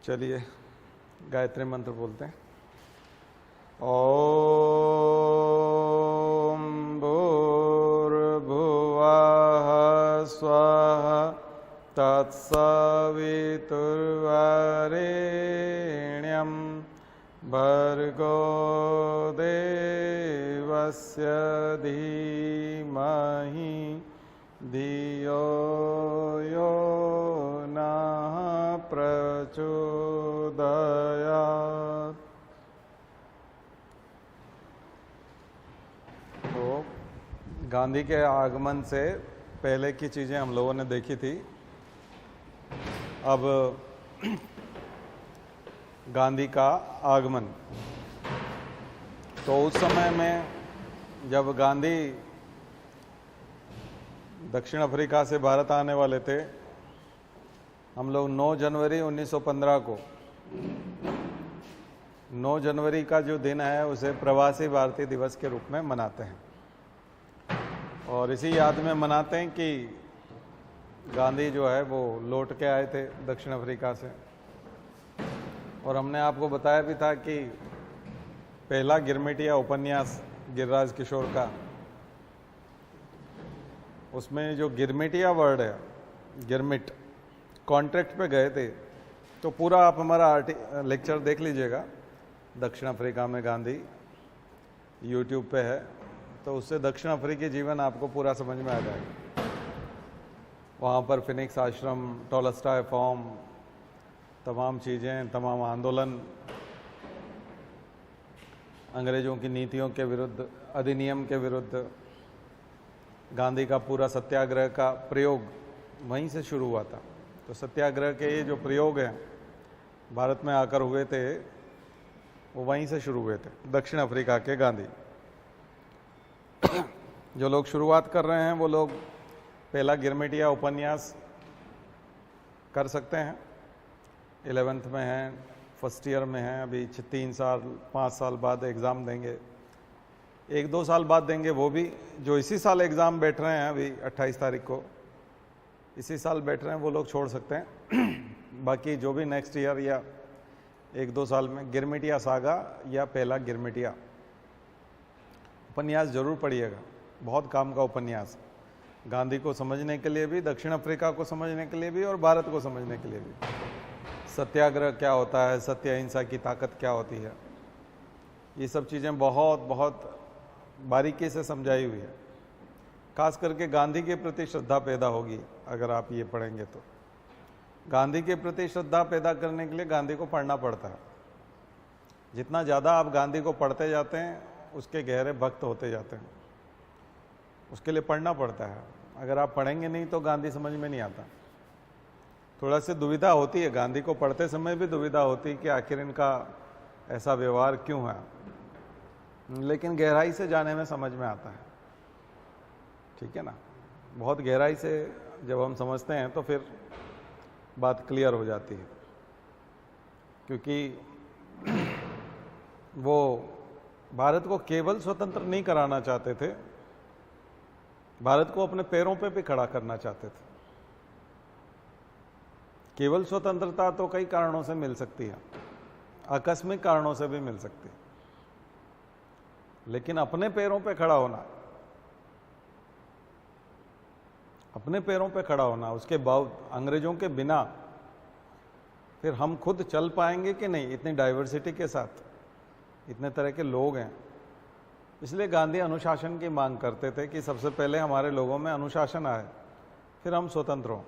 चलिए गायत्री मंत्र बोलते हैं। ओम भूर्भुवः स्वः तत्सवितुर्वरेण्यं भर्गो देवस्य धीमहि धियो यो नः प्रचोदयात्। तो गांधी के आगमन से पहले की चीज़ें हम लोगों ने देखी थी। अब गांधी का आगमन, तो उस समय में जब गांधी दक्षिण अफ्रीका से भारत आने वाले थे, हम लोग 9 जनवरी 1915 को 9 जनवरी का जो दिन है उसे प्रवासी भारतीय दिवस के रूप में मनाते हैं और इसी याद में मनाते हैं कि गांधी जो है वो लौट के आए थे दक्षिण अफ्रीका से। और हमने आपको बताया भी था कि पहला गिरमिटिया उपन्यास गिरिराज किशोर का, उसमें जो गिरमिटिया वर्ड है, गिरमिट, कॉन्ट्रैक्ट पे गए थे। तो पूरा आप हमारा लेक्चर देख लीजिएगा, दक्षिण अफ्रीका में गांधी यूट्यूब पे है, तो उससे दक्षिण अफ्रीकी जीवन आपको पूरा समझ में आ जाएगा। वहाँ पर फिनिक्स आश्रम, टॉलस्टॉय फॉर्म, तमाम चीज़ें, तमाम आंदोलन, अंग्रेज़ों की नीतियों के विरुद्ध, अधिनियम के विरुद्ध गांधी का पूरा सत्याग्रह का प्रयोग वहीं से शुरू हुआ था। तो सत्याग्रह के ये जो प्रयोग हैं भारत में आकर हुए थे, वो वहीं से शुरू हुए थे, दक्षिण अफ्रीका के गांधी। जो लोग शुरुआत कर रहे हैं वो लोग पहला गिरमिटिया उपन्यास कर सकते हैं। 11th में हैं, फर्स्ट ईयर में हैं, अभी 3 साल 5 साल बाद एग्ज़ाम देंगे, 1-2 साल बाद देंगे। वो भी जो इसी साल एग्ज़ाम बैठ रहे हैं, अभी 28 तारीख को इसी साल बैठ रहे हैं, वो लोग छोड़ सकते हैं। बाकी जो भी नेक्स्ट ईयर या 1-2 साल में गिरमिटिया सागा या पहला गिरमिटिया उपन्यास जरूर पढ़िएगा। बहुत काम का उपन्यास, गांधी को समझने के लिए भी, दक्षिण अफ्रीका को समझने के लिए भी और भारत को समझने के लिए भी। सत्याग्रह क्या होता है, सत्य अहिंसा की ताकत क्या होती है, ये सब चीज़ें बहुत बहुत बारीकी से समझाई हुई है। खास करके गांधी के प्रति श्रद्धा पैदा होगी अगर आप ये पढ़ेंगे तो। गांधी के प्रति श्रद्धा पैदा करने के लिए गांधी को पढ़ना पड़ता है। जितना ज़्यादा आप गांधी को पढ़ते जाते हैं, उसके गहरे भक्त होते जाते हैं। उसके लिए पढ़ना पड़ता है। अगर आप पढ़ेंगे नहीं तो गांधी समझ में नहीं आता। थोड़ा सी दुविधा होती है, गांधी को पढ़ते समय भी दुविधा होती है कि आखिर इनका ऐसा व्यवहार क्यों है, लेकिन गहराई से जाने में समझ में आता है। ठीक है ना, बहुत गहराई से जब हम समझते हैं तो फिर बात क्लियर हो जाती है। क्योंकि वो भारत को केवल स्वतंत्र नहीं कराना चाहते थे, भारत को अपने पैरों पे भी खड़ा करना चाहते थे। केवल स्वतंत्रता तो कई कारणों से मिल सकती है, आकस्मिक कारणों से भी मिल सकती है, लेकिन अपने पैरों पे खड़ा होना, अपने पैरों पे खड़ा होना, उसके बाद अंग्रेजों के बिना फिर हम खुद चल पाएंगे कि नहीं, इतनी डाइवर्सिटी के साथ, इतने तरह के लोग हैं। इसलिए गांधी अनुशासन की मांग करते थे कि सबसे पहले हमारे लोगों में अनुशासन आए, फिर हम स्वतंत्र हों।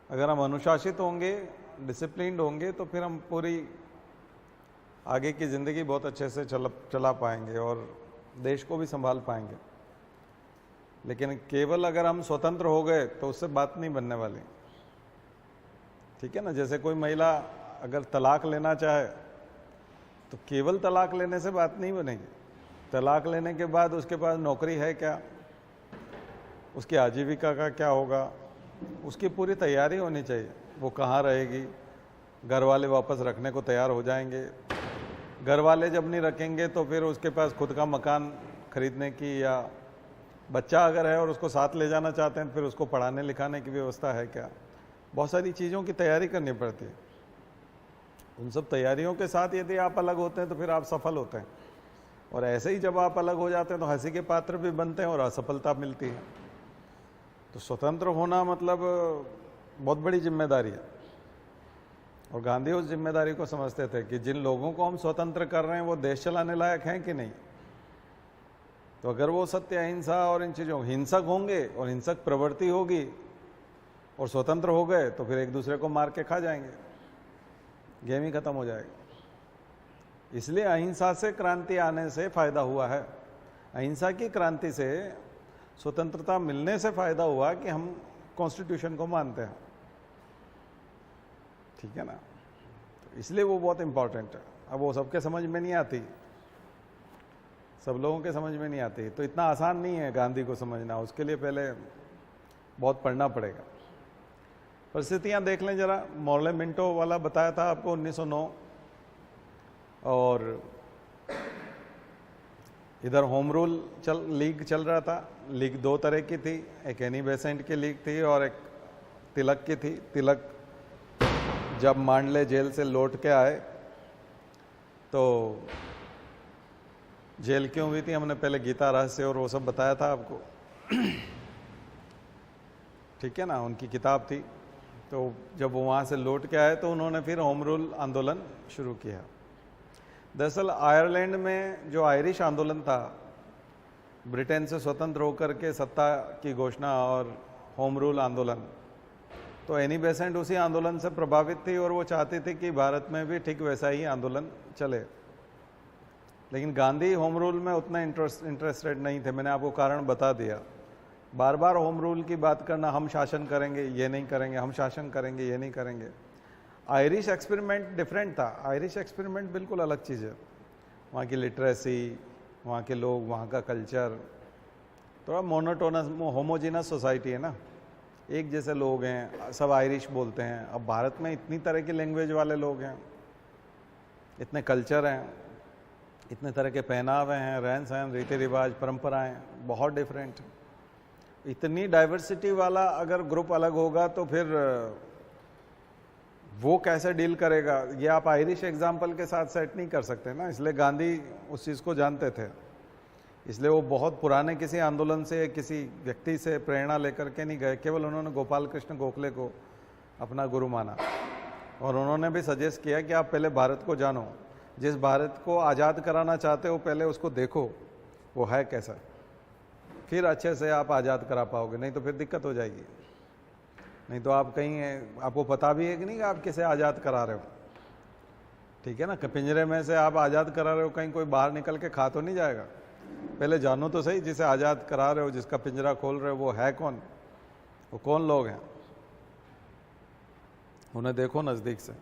अगर हम अनुशासित होंगे, डिसिप्लिन्ड होंगे, तो फिर हम पूरी आगे की ज़िंदगी बहुत अच्छे से चला पाएंगे और देश को भी संभाल पाएंगे। लेकिन केवल अगर हम स्वतंत्र हो गए तो उससे बात नहीं बनने वाली। ठीक है ना, जैसे कोई महिला अगर तलाक लेना चाहे तो केवल तलाक लेने से बात नहीं बनेगी। तलाक लेने के बाद उसके पास नौकरी है क्या, उसकी आजीविका का क्या होगा, उसकी पूरी तैयारी होनी चाहिए। वो कहाँ रहेगी, घर वाले वापस रखने को तैयार हो जाएंगे, घर वाले जब नहीं रखेंगे तो फिर उसके पास खुद का मकान खरीदने की, या बच्चा अगर है और उसको साथ ले जाना चाहते हैं फिर उसको पढ़ाने लिखाने की व्यवस्था है क्या। बहुत सारी चीज़ों की तैयारी करनी पड़ती है। उन सब तैयारियों के साथ यदि आप अलग होते हैं तो फिर आप सफल होते हैं, और ऐसे ही जब आप अलग हो जाते हैं तो हंसी के पात्र भी बनते हैं और असफलता मिलती है। तो स्वतंत्र होना मतलब बहुत बड़ी जिम्मेदारी है, और गांधी उस जिम्मेदारी को समझते थे कि जिन लोगों को हम स्वतंत्र कर रहे हैं वो देश चलाने लायक हैं कि नहीं। तो अगर वो सत्य, अहिंसा और इन चीज़ों, हिंसक होंगे और हिंसक प्रवृत्ति होगी और स्वतंत्र हो गए तो फिर एक दूसरे को मार के खा जाएंगे, गेम ही खत्म हो जाएगा। इसलिए अहिंसा से क्रांति आने से फायदा हुआ है। अहिंसा की क्रांति से स्वतंत्रता मिलने से फायदा हुआ कि हम कॉन्स्टिट्यूशन को मानते हैं, ठीक है ना। तो इसलिए वो बहुत इंपॉर्टेंट है। अब वो सबके समझ में नहीं आती, सब लोगों के समझ में नहीं आती, तो इतना आसान नहीं है गांधी को समझना, उसके लिए पहले बहुत पढ़ना पड़ेगा। परिस्थितियां देख लें जरा। मॉर्ले मिंटो वाला बताया था आपको 1909, और इधर होम रूल लीग चल रहा था। लीग दो तरह की थी, एक एनी बेसेंट की लीग थी और एक तिलक की थी। तिलक जब मांडले जेल से लौट के आए तो जेल क्यों हुई थी, हमने पहले गीता रहस्य और वो सब बताया था आपको, ठीक है ना, उनकी किताब थी। तो जब वो वहाँ से लौट के आए तो उन्होंने फिर होम रूल आंदोलन शुरू किया। दरअसल आयरलैंड में जो आयरिश आंदोलन था, ब्रिटेन से स्वतंत्र होकर के सत्ता की घोषणा और होम रूल आंदोलन, तो एनी बेसेंट उसी आंदोलन से प्रभावित थी और वो चाहती थी कि भारत में भी ठीक वैसा ही आंदोलन चले। लेकिन गांधी होम रूल में उतना इंटरेस्टेड नहीं थे। मैंने आपको कारण बता दिया। बार बार होम रूल की बात करना, हम शासन करेंगे ये नहीं करेंगे, हम शासन करेंगे ये नहीं करेंगे। आयरिश एक्सपेरिमेंट डिफरेंट था। आयरिश एक्सपेरिमेंट बिल्कुल अलग चीज़ है। वहाँ की लिटरेसी, वहाँ के लोग, वहाँ का कल्चर, थोड़ा मोनोटोनस होमोजीनस सोसाइटी है ना, एक जैसे लोग हैं, सब आयरिश बोलते हैं। अब भारत में इतनी तरह की लैंग्वेज वाले लोग हैं, इतने कल्चर हैं, इतने तरह के पहनावे हैं, रहन सहन, रीति रिवाज, परंपराएं बहुत डिफरेंट। इतनी डाइवर्सिटी वाला अगर ग्रुप अलग होगा तो फिर वो कैसे डील करेगा, ये आप आयरिश एग्जाम्पल के साथ सेट नहीं कर सकते ना। इसलिए गांधी उस चीज़ को जानते थे, इसलिए वो बहुत पुराने किसी आंदोलन से, किसी व्यक्ति से प्रेरणा लेकर के नहीं गए। केवल उन्होंने गोपाल कृष्ण गोखले को अपना गुरु माना, और उन्होंने भी सजेस्ट किया कि आप पहले भारत को जानो, जिस भारत को आज़ाद कराना चाहते हो पहले उसको देखो वो है कैसा, फिर अच्छे से आप आज़ाद करा पाओगे, नहीं तो फिर दिक्कत हो जाएगी। नहीं तो आप कहीं, आपको पता भी है कि नहीं कि आप किसे आज़ाद करा रहे हो, ठीक है ना। पिंजरे में से आप आज़ाद करा रहे हो, कहीं कोई बाहर निकल के खा तो नहीं जाएगा। पहले जानो तो सही जिसे आज़ाद करा रहे हो, जिसका पिंजरा खोल रहे हो वो है कौन, वो कौन लोग हैं, उन्हें देखो नज़दीक से।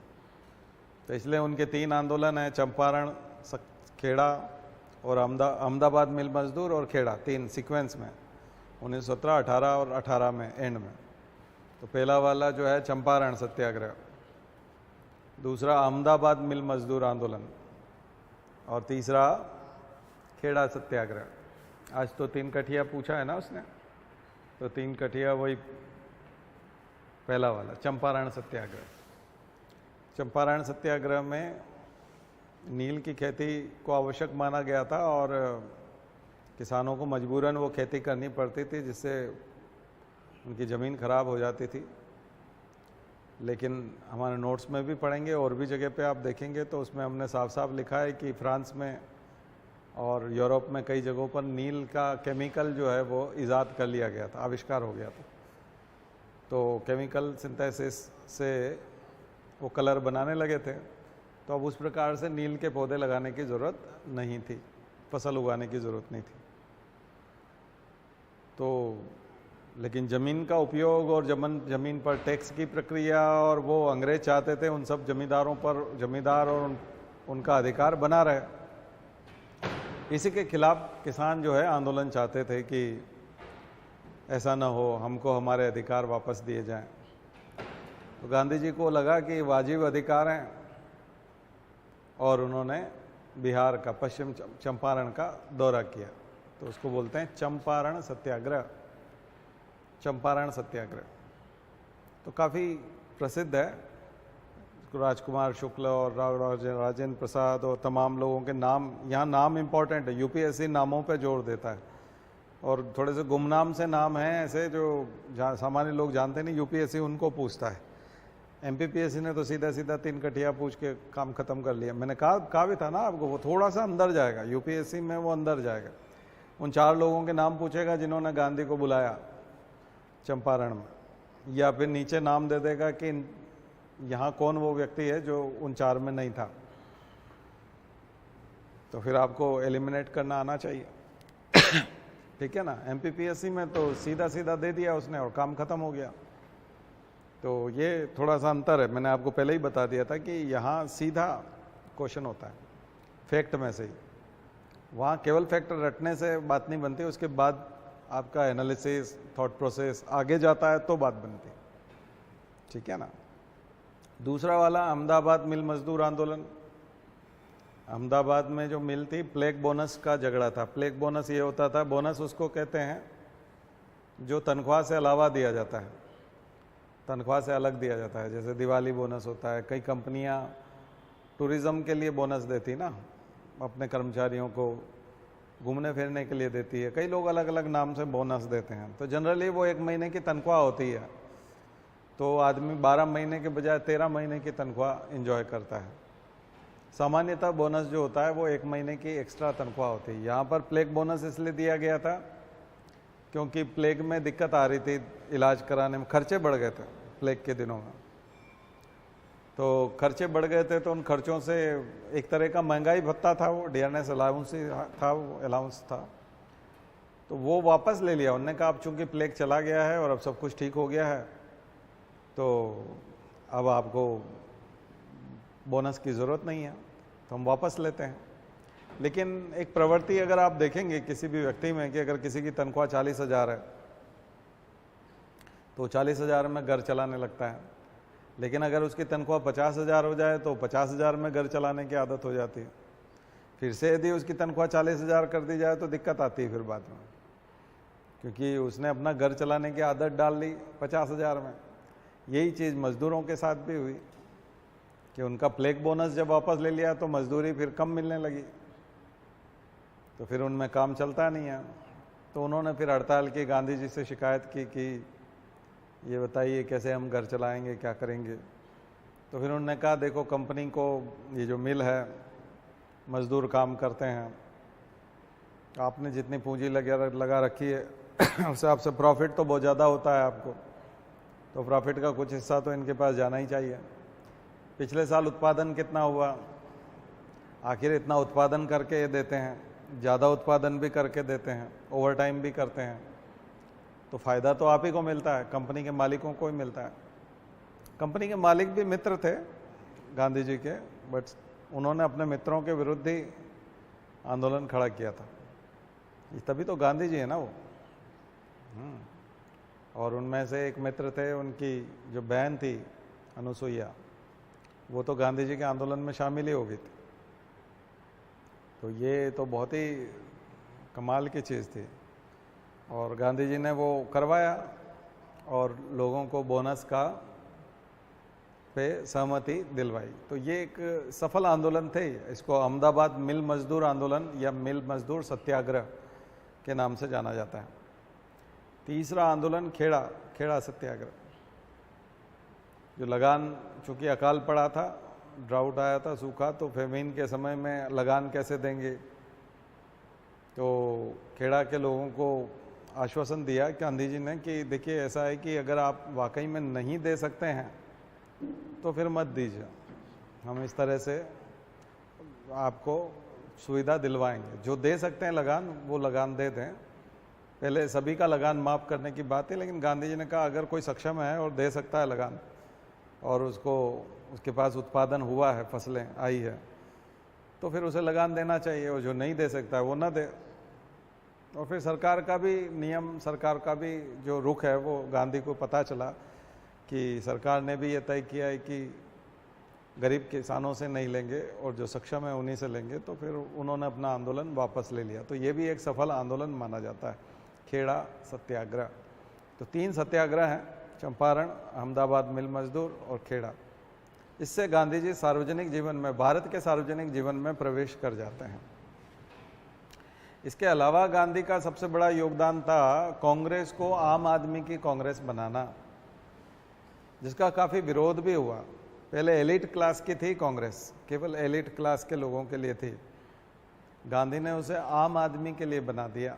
तो इसलिए उनके 3 आंदोलन हैं, चंपारण, खेड़ा और अहमदाबाद मिल मजदूर और खेड़ा, 3 सीक्वेंस में, 1917, 18 और 18 में एंड में। तो पहला वाला जो है चंपारण सत्याग्रह, दूसरा अहमदाबाद मिल मजदूर आंदोलन, और तीसरा खेड़ा सत्याग्रह। आज तो 3 कठिया पूछा है ना उसने, तो 3 कठिया वही पहला वाला चंपारण सत्याग्रह। चंपारण सत्याग्रह में नील की खेती को आवश्यक माना गया था और किसानों को मजबूरन वो खेती करनी पड़ती थी, जिससे उनकी ज़मीन खराब हो जाती थी। लेकिन हमारे नोट्स में भी पढ़ेंगे और भी जगह पे आप देखेंगे तो उसमें हमने साफ साफ लिखा है कि फ्रांस में और यूरोप में कई जगहों पर नील का केमिकल जो है वो ईजाद कर लिया गया था, आविष्कार हो गया था। तो केमिकल सिंथेसिस से वो कलर बनाने लगे थे, तो अब उस प्रकार से नील के पौधे लगाने की ज़रूरत नहीं थी, फसल उगाने की ज़रूरत नहीं थी। तो लेकिन ज़मीन का उपयोग और ज़मीन पर टैक्स की प्रक्रिया, और वो अंग्रेज चाहते थे उन सब जमींदारों पर, जमींदार और उनका अधिकार बना रहे। इसी के खिलाफ किसान जो है आंदोलन चाहते थे कि ऐसा ना हो, हमको हमारे अधिकार वापस दिए जाएं। तो गांधी जी को लगा कि वाजिब अधिकार हैं, और उन्होंने बिहार का पश्चिम चंपारण का दौरा किया। तो उसको बोलते हैं चंपारण सत्याग्रह। चंपारण सत्याग्रह तो काफ़ी प्रसिद्ध है, राजकुमार शुक्ल और राजेंद्र प्रसाद और तमाम लोगों के नाम, यहाँ नाम इम्पोर्टेंट है, यूपीएससी नामों पे जोर देता है और थोड़े से गुमनाम से नाम हैं ऐसे जो सामान्य लोग जानते नहीं, यूपीएससी उनको पूछता है। एमपीपीएससी ने तो सीधा सीधा 3 कटिया पूछ के काम खत्म कर लिया। मैंने कहा भी था ना आपको, वो थोड़ा सा अंदर जाएगा यूपीएससी में, वो अंदर जाएगा, उन 4 लोगों के नाम पूछेगा जिन्होंने गांधी को बुलाया चंपारण में, या फिर नीचे नाम दे देगा कि यहाँ कौन वो व्यक्ति है जो उन 4 में नहीं था। तो फिर आपको एलिमिनेट करना आना चाहिए ठीक है ना। एमपीपीएससी में तो सीधा सीधा दे दिया उसने और काम खत्म हो गया। तो ये थोड़ा सा अंतर है, मैंने आपको पहले ही बता दिया था कि यहाँ सीधा क्वेश्चन होता है फैक्ट में से ही, वहाँ केवल फैक्ट रटने से बात नहीं बनती, उसके बाद आपका एनालिसिस, थॉट प्रोसेस आगे जाता है तो बात बनती, ठीक है ना। दूसरा वाला अहमदाबाद मिल मजदूर आंदोलन। अहमदाबाद में जो मिल थी, प्लेग बोनस का झगड़ा था। प्लेग बोनस ये होता था, बोनस उसको कहते हैं जो तनख्वाह से अलावा दिया जाता है, तनख्वाह से अलग दिया जाता है, जैसे दिवाली बोनस होता है। कई कंपनियां टूरिज्म के लिए बोनस देती ना, अपने कर्मचारियों को घूमने फिरने के लिए देती है। कई लोग अलग अलग नाम से बोनस देते हैं। तो जनरली वो 1 महीने की तनख्वाह होती है, तो आदमी 12 महीने के बजाय 13 महीने की तनख्वाह एंजॉय करता है। सामान्यतः बोनस जो होता है वो 1 महीने की एक्स्ट्रा तनख्वाह होती है। यहाँ पर प्लेग बोनस इसलिए दिया गया था क्योंकि प्लेग में दिक्कत आ रही थी, इलाज कराने में खर्चे बढ़ गए थे प्लेग के दिनों में। तो खर्चे बढ़ गए थे, तो उन खर्चों से एक तरह का महंगाई भत्ता था, वो डियरनेस अलाउंस था, वो अलाउंस था, तो वो वापस ले लिया उन्होंने। कहा अब चूंकि प्लेग चला गया है और अब सब कुछ ठीक हो गया है, तो अब आपको बोनस की ज़रूरत नहीं है, तो हम वापस लेते हैं। लेकिन एक प्रवृत्ति अगर आप देखेंगे किसी भी व्यक्ति में कि अगर किसी की तनख्वाह 40,000 है तो 40,000 में घर चलाने लगता है, लेकिन अगर उसकी तनख्वाह 50,000 हो जाए तो 50,000 में घर चलाने की आदत हो जाती है। फिर से यदि उसकी तनख्वाह 40,000 कर दी जाए तो दिक्कत आती है फिर बाद में, क्योंकि उसने अपना घर चलाने की आदत डाल ली 50,000 में। यही चीज़ मजदूरों के साथ भी हुई कि उनका प्लेग बोनस जब वापस ले लिया तो मजदूरी फिर कम मिलने लगी, तो फिर उनमें काम चलता नहीं है। तो उन्होंने फिर हड़ताल की, गांधी जी से शिकायत की कि ये बताइए कैसे हम घर चलाएंगे, क्या करेंगे। तो फिर उन्होंने कहा देखो कंपनी को, ये जो मिल है मजदूर काम करते हैं, आपने जितनी पूंजी लगा रखी है उससे आपसे प्रॉफिट तो बहुत ज़्यादा होता है आपको, तो प्रॉफिट का कुछ हिस्सा तो इनके पास जाना ही चाहिए। पिछले साल उत्पादन कितना हुआ, आखिर इतना उत्पादन करके ये देते हैं, ज़्यादा उत्पादन भी करके देते हैं, ओवर टाइम भी करते हैं, तो फ़ायदा तो आप ही को मिलता है, कंपनी के मालिकों को ही मिलता है। कंपनी के मालिक भी मित्र थे गांधी जी के, बट उन्होंने अपने मित्रों के विरुद्ध ही आंदोलन खड़ा किया था। तभी तो गांधी जी है ना वो। और उनमें से एक मित्र थे, उनकी जो बहन थी अनुसुईया, वो तो गांधी जी के आंदोलन में शामिल ही हो गई थी। तो ये तो बहुत ही कमाल की चीज़ थी, और गांधी जी ने वो करवाया और लोगों को बोनस का पे सहमति दिलवाई। तो ये एक सफल आंदोलन थे। इसको अहमदाबाद मिल मजदूर आंदोलन या मिल मजदूर सत्याग्रह के नाम से जाना जाता है। तीसरा आंदोलन खेड़ा सत्याग्रह, जो लगान, चूँकि अकाल पड़ा था, ड्राउट आया था, सूखा, तो फेमीन के समय में लगान कैसे देंगे। तो खेड़ा के लोगों को आश्वासन दिया गांधी जी ने कि देखिए ऐसा है कि अगर आप वाकई में नहीं दे सकते हैं तो फिर मत दीजिए, हम इस तरह से आपको सुविधा दिलवाएंगे। जो दे सकते हैं लगान वो लगान दे दें। पहले सभी का लगान माफ़ करने की बात है, लेकिन गांधी जी ने कहा अगर कोई सक्षम है और दे सकता है लगान, और उसके पास उत्पादन हुआ है, फसलें आई है, तो फिर उसे लगान देना चाहिए, और जो नहीं दे सकता है वो ना दे। और फिर सरकार का भी नियम, सरकार का भी जो रुख है वो गांधी को पता चला कि सरकार ने भी ये तय किया है कि गरीब किसानों से नहीं लेंगे और जो सक्षम है उन्हीं से लेंगे, तो फिर उन्होंने अपना आंदोलन वापस ले लिया। तो ये भी एक सफल आंदोलन माना जाता है, खेड़ा सत्याग्रह। तो 3 सत्याग्रह हैं, चंपारण, अहमदाबाद मिल मजदूर और खेड़ा। इससे गांधी जी सार्वजनिक जीवन में, भारत के सार्वजनिक जीवन में प्रवेश कर जाते हैं। इसके अलावा गांधी का सबसे बड़ा योगदान था कांग्रेस को आम आदमी की कांग्रेस बनाना, जिसका काफी विरोध भी हुआ। पहले एलिट क्लास की थी कांग्रेस, केवल एलिट क्लास के लोगों के लिए थी। गांधी ने उसे आम आदमी के लिए बना दिया।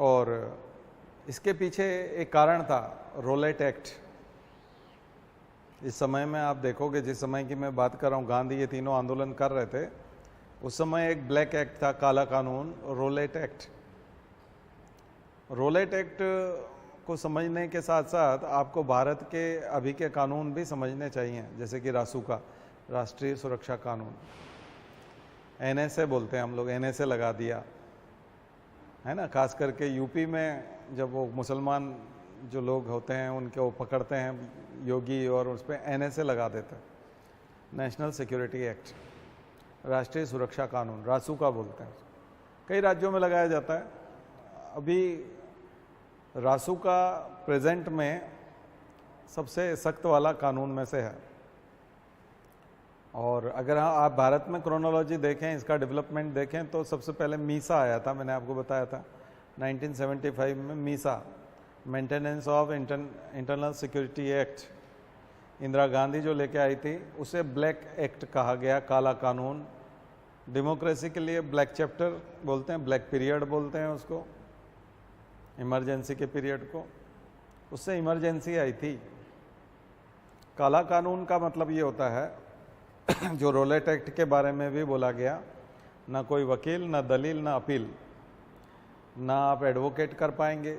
और इसके पीछे एक कारण था, रोलेट एक्ट। इस समय में आप देखोगे, जिस समय की मैं बात कर रहा हूँ, गांधी ये तीनों आंदोलन कर रहे थे, उस समय एक ब्लैक एक्ट था, काला कानून, रोलेट एक्ट। रोलेट एक्ट को समझने के साथ साथ आपको भारत के अभी के कानून भी समझने चाहिए, जैसे कि रासुका, राष्ट्रीय सुरक्षा कानून, एनएसए बोलते हैं हम लोग, एनएसए लगा दिया है ना। खास करके यूपी में जब वो मुसलमान जो लोग होते हैं उनके वो पकड़ते हैं योगी, और उस पर एनएसए लगा देते हैं, नेशनल सिक्योरिटी एक्ट, राष्ट्रीय सुरक्षा कानून, रासुका बोलते हैं। कई राज्यों में लगाया जाता है। अभी रासुका प्रेजेंट में सबसे सख्त वाला कानून में से है। और अगर आप भारत में क्रोनोलॉजी देखें, इसका डेवलपमेंट देखें, तो सबसे पहले मीसा आया था, मैंने आपको बताया था 1975 में Misa, maintenance of internal security act, Indira Gandhi जो लेके आई थी, उसे ब्लैक एक्ट कहा गया, काला कानून। डेमोक्रेसी के लिए ब्लैक चैप्टर बोलते हैं, ब्लैक पीरियड बोलते हैं उसको, इमरजेंसी के पीरियड को, उससे इमरजेंसी आई थी। काला कानून का मतलब ये होता है जो रोलेट एक्ट के बारे में भी बोला गया, ना कोई वकील, ना दलील, ना अपील, ना आप एडवोकेट कर पाएंगे,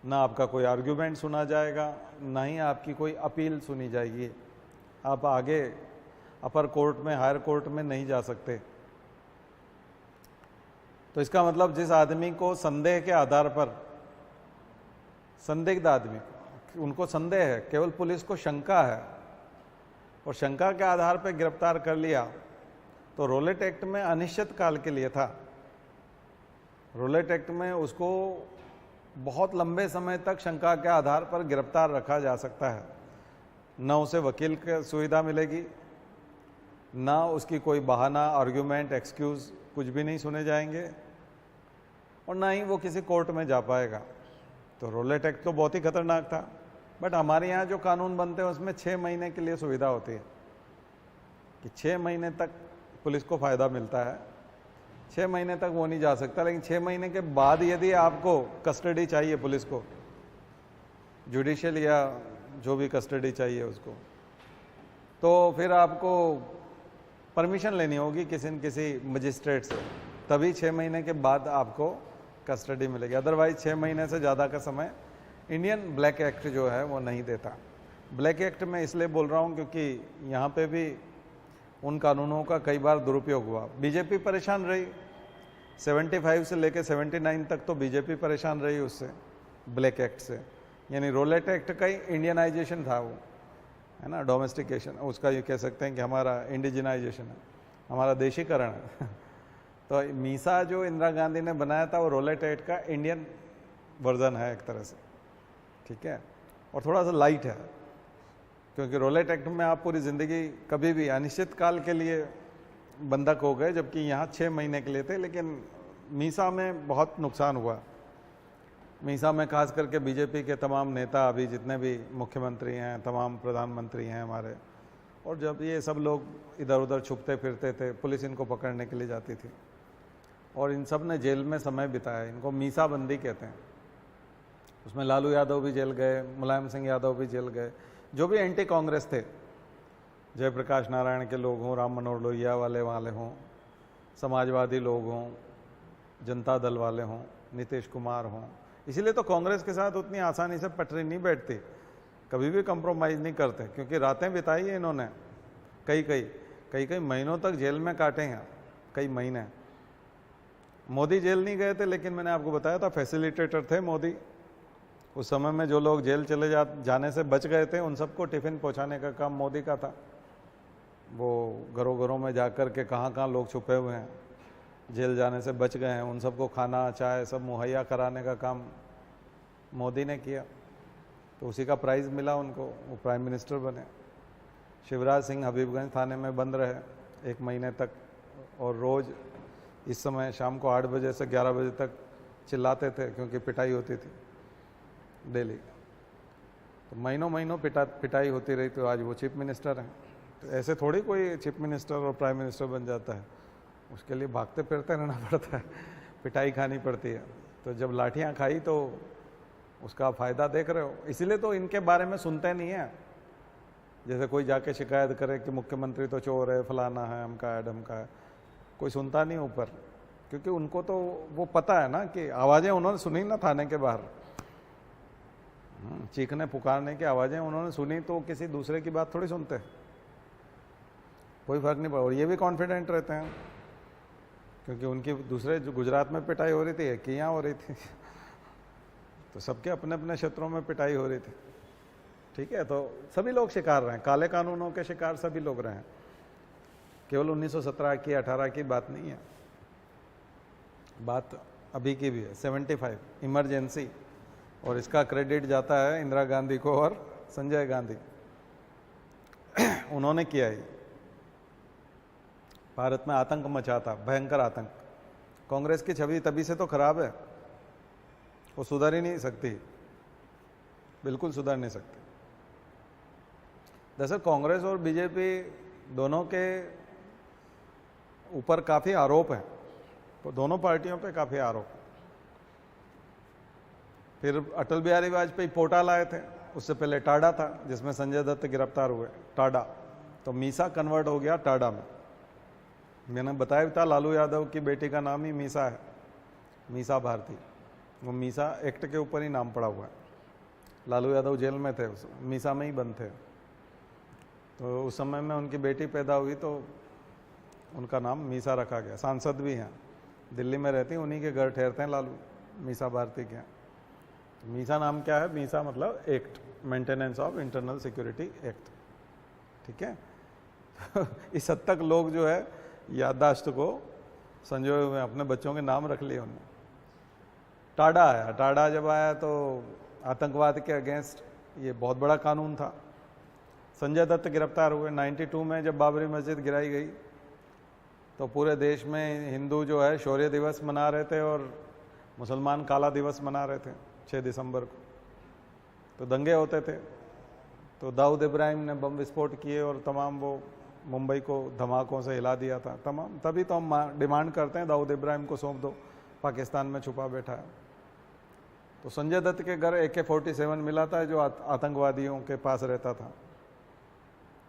ना आपका कोई आर्ग्यूमेंट सुना जाएगा, ना ही आपकी कोई अपील सुनी जाएगी। आप आगे अपर कोर्ट में, हायर कोर्ट में नहीं जा सकते। तो इसका मतलब जिस आदमी को संदेह के आधार पर, संदिग्ध आदमी, उनको संदेह है, केवल पुलिस को शंका है और शंका के आधार पर गिरफ्तार कर लिया, तो रोलेट एक्ट में अनिश्चित काल के लिए था। रोलेट एक्ट में उसको बहुत लंबे समय तक शंका के आधार पर गिरफ्तार रखा जा सकता है। न उसे वकील की सुविधा मिलेगी, ना उसकी कोई बहाना, आर्ग्यूमेंट, एक्सक्यूज कुछ भी नहीं सुने जाएंगे, और ना ही वो किसी कोर्ट में जा पाएगा। तो रोलेट एक्ट तो बहुत ही खतरनाक था। बट हमारे यहाँ जो कानून बनते हैं उसमें 6 महीने के लिए सुविधा होती है कि 6 महीने तक पुलिस को फ़ायदा मिलता है। 6 महीने तक वो नहीं जा सकता, लेकिन 6 महीने के बाद यदि आपको कस्टडी चाहिए, पुलिस को जुडिशियल या जो भी कस्टडी चाहिए उसको, तो फिर आपको परमिशन लेनी होगी किसी न किसी मजिस्ट्रेट से, तभी 6 महीने के बाद आपको कस्टडी मिलेगी। अदरवाइज 6 महीने से ज़्यादा का समय इंडियन ब्लैक एक्ट जो है वो नहीं देता। ब्लैक एक्ट में इसलिए बोल रहा हूँ क्योंकि यहाँ पे भी उन कानूनों का कई बार दुरुपयोग हुआ। बीजेपी परेशान रही, 75 से लेकर 79 तक तो बीजेपी परेशान रही उससे, ब्लैक एक्ट से। यानी रोलेट एक्ट का ही इंडियनाइजेशन था वो, है ना, डोमेस्टिकेशन, उसका ये कह सकते हैं कि हमारा इंडिजिनाइजेशन है, हमारा देशीकरण है। तो मीसा जो इंदिरा गांधी ने बनाया था वो रोलेट एक्ट का इंडियन वर्जन है एक तरह से, ठीक है, और थोड़ा सा लाइट है, क्योंकि रोलेट एक्ट में आप पूरी ज़िंदगी कभी भी अनिश्चित काल के लिए बंधक हो गए, जबकि यहाँ 6 महीने के लिए थे। लेकिन मीसा में बहुत नुकसान हुआ। मीसा में खास करके बीजेपी के तमाम नेता, अभी जितने भी मुख्यमंत्री हैं, तमाम प्रधानमंत्री हैं हमारे, और जब ये सब लोग इधर उधर छुपते फिरते थे, पुलिस इनको पकड़ने के लिए जाती थी, और इन सब ने जेल में समय बिताया। इनको मीसा बंदी कहते हैं। उसमें लालू यादव भी जेल गए, मुलायम सिंह यादव भी जेल गए, जो भी एंटी कांग्रेस थे, जयप्रकाश नारायण के लोग हों, राम मनोहर लोहिया वाले हों, समाजवादी लोग हों, जनता दल वाले हों, नीतीश कुमार हों। इसीलिए तो कांग्रेस के साथ उतनी आसानी से पटरी नहीं बैठती, कभी भी कंप्रोमाइज़ नहीं करते, क्योंकि रातें बिताई है इन्होंने, कई महीनों तक जेल में काटे हैं, कई महीने। मोदी जेल नहीं गए थे, लेकिन मैंने आपको बताया था फैसिलिटेटर थे मोदी। उस समय में जो लोग जेल चले जाने से बच गए थे, उन सबको टिफ़िन पहुंचाने का काम मोदी का था। वो घरों घरों में जाकर के कहाँ लोग छुपे हुए हैं, जेल जाने से बच गए हैं, उन सबको खाना, चाय सब मुहैया कराने का काम मोदी ने किया। तो उसी का प्राइज़ मिला उनको, वो प्राइम मिनिस्टर बने। शिवराज सिंह हबीबगंज थाने में बंद रहे 1 महीने तक, और रोज़ इस समय शाम को 8 बजे से 11 बजे तक चिल्लाते थे क्योंकि पिटाई होती थी डेली। तो महीनों महीनों पिटाई होती रही, तो आज वो चीफ मिनिस्टर हैं। तो ऐसे थोड़ी कोई चीफ मिनिस्टर और प्राइम मिनिस्टर बन जाता है, उसके लिए भागते फिरते रहना पड़ता है, पिटाई खानी पड़ती है। तो जब लाठियाँ खाई तो उसका फ़ायदा देख रहे हो, इसीलिए तो इनके बारे में सुनते नहीं है। जैसे कोई जाके शिकायत करे कि मुख्यमंत्री तो चोर है, फलाना है, अमका है, ढमका है, कोई सुनता नहीं ऊपर, क्योंकि उनको तो वो पता है ना कि आवाज़ें उन्होंने सुनी ना थाने के बाहर, चीखने पुकारने की आवाज़ें उन्होंने सुनी, तो किसी दूसरे की बात थोड़ी सुनते, कोई फर्क नहीं पड़ा। और ये भी कॉन्फिडेंट रहते हैं क्योंकि उनकी दूसरे जो गुजरात में पिटाई हो रही थी कि यहाँ हो रही थी, तो सबके अपने अपने क्षेत्रों में पिटाई हो रही थी। ठीक है, तो सभी लोग शिकार रहे हैं, काले कानूनों के शिकार सभी लोग रहे हैं, केवल 1917 की 18 की बात नहीं है, बात अभी की भी है। 75 इमरजेंसी, और इसका क्रेडिट जाता है इंदिरा गांधी को और संजय गांधी, उन्होंने किया ही। भारत में आतंक मचा था, भयंकर आतंक। कांग्रेस की छवि तभी से तो खराब है, वो सुधर ही नहीं सकती, बिल्कुल सुधर नहीं सकती। दरअसल कांग्रेस और बीजेपी दोनों के ऊपर काफ़ी आरोप हैं, तो दोनों पार्टियों पे काफ़ी आरोप। फिर अटल बिहारी वाजपेयी पोटा लाए थे, उससे पहले टाडा था जिसमें संजय दत्त गिरफ्तार हुए, टाडा, तो मीसा कन्वर्ट हो गया टाडा में। मैंने बताया भी था, लालू यादव की बेटी का नाम ही मीसा है, मीसा भारती, वो मीसा एक्ट के ऊपर ही नाम पड़ा हुआ है। लालू यादव जेल में थे, मीसा में ही बंद थे, तो उस समय में उनकी बेटी पैदा हुई तो उनका नाम मीसा रखा गया। सांसद भी हैं, दिल्ली में रहती, उन्हीं के घर ठहरते हैं लालू, मीसा भारती के। तो मीसा नाम क्या है? मीसा मतलब act, maintenance of internal security act. ठीक है, इस हद तक लोग जो है याददाश्त को संजोए हुए, अपने बच्चों के नाम रख लिए उन्होंने। टाडा आया, टाडा जब आया तो आतंकवाद के अगेंस्ट ये बहुत बड़ा कानून था। संजय दत्त गिरफ्तार हुए 92 में, जब बाबरी मस्जिद गिराई गई तो पूरे देश में हिंदू जो है शौर्य दिवस मना रहे थे और मुसलमान काला दिवस मना रहे थे 6 दिसंबर को, तो दंगे होते थे। तो दाऊद इब्राहिम ने बम विस्फोट किए और तमाम वो मुंबई को धमाकों से हिला दिया था तमाम। तभी तो हम डिमांड करते हैं दाऊद इब्राहिम को सौंप दो, पाकिस्तान में छुपा बैठा है। तो संजय दत्त के घर AK-47 मिला था जो आतंकवादियों के पास रहता था।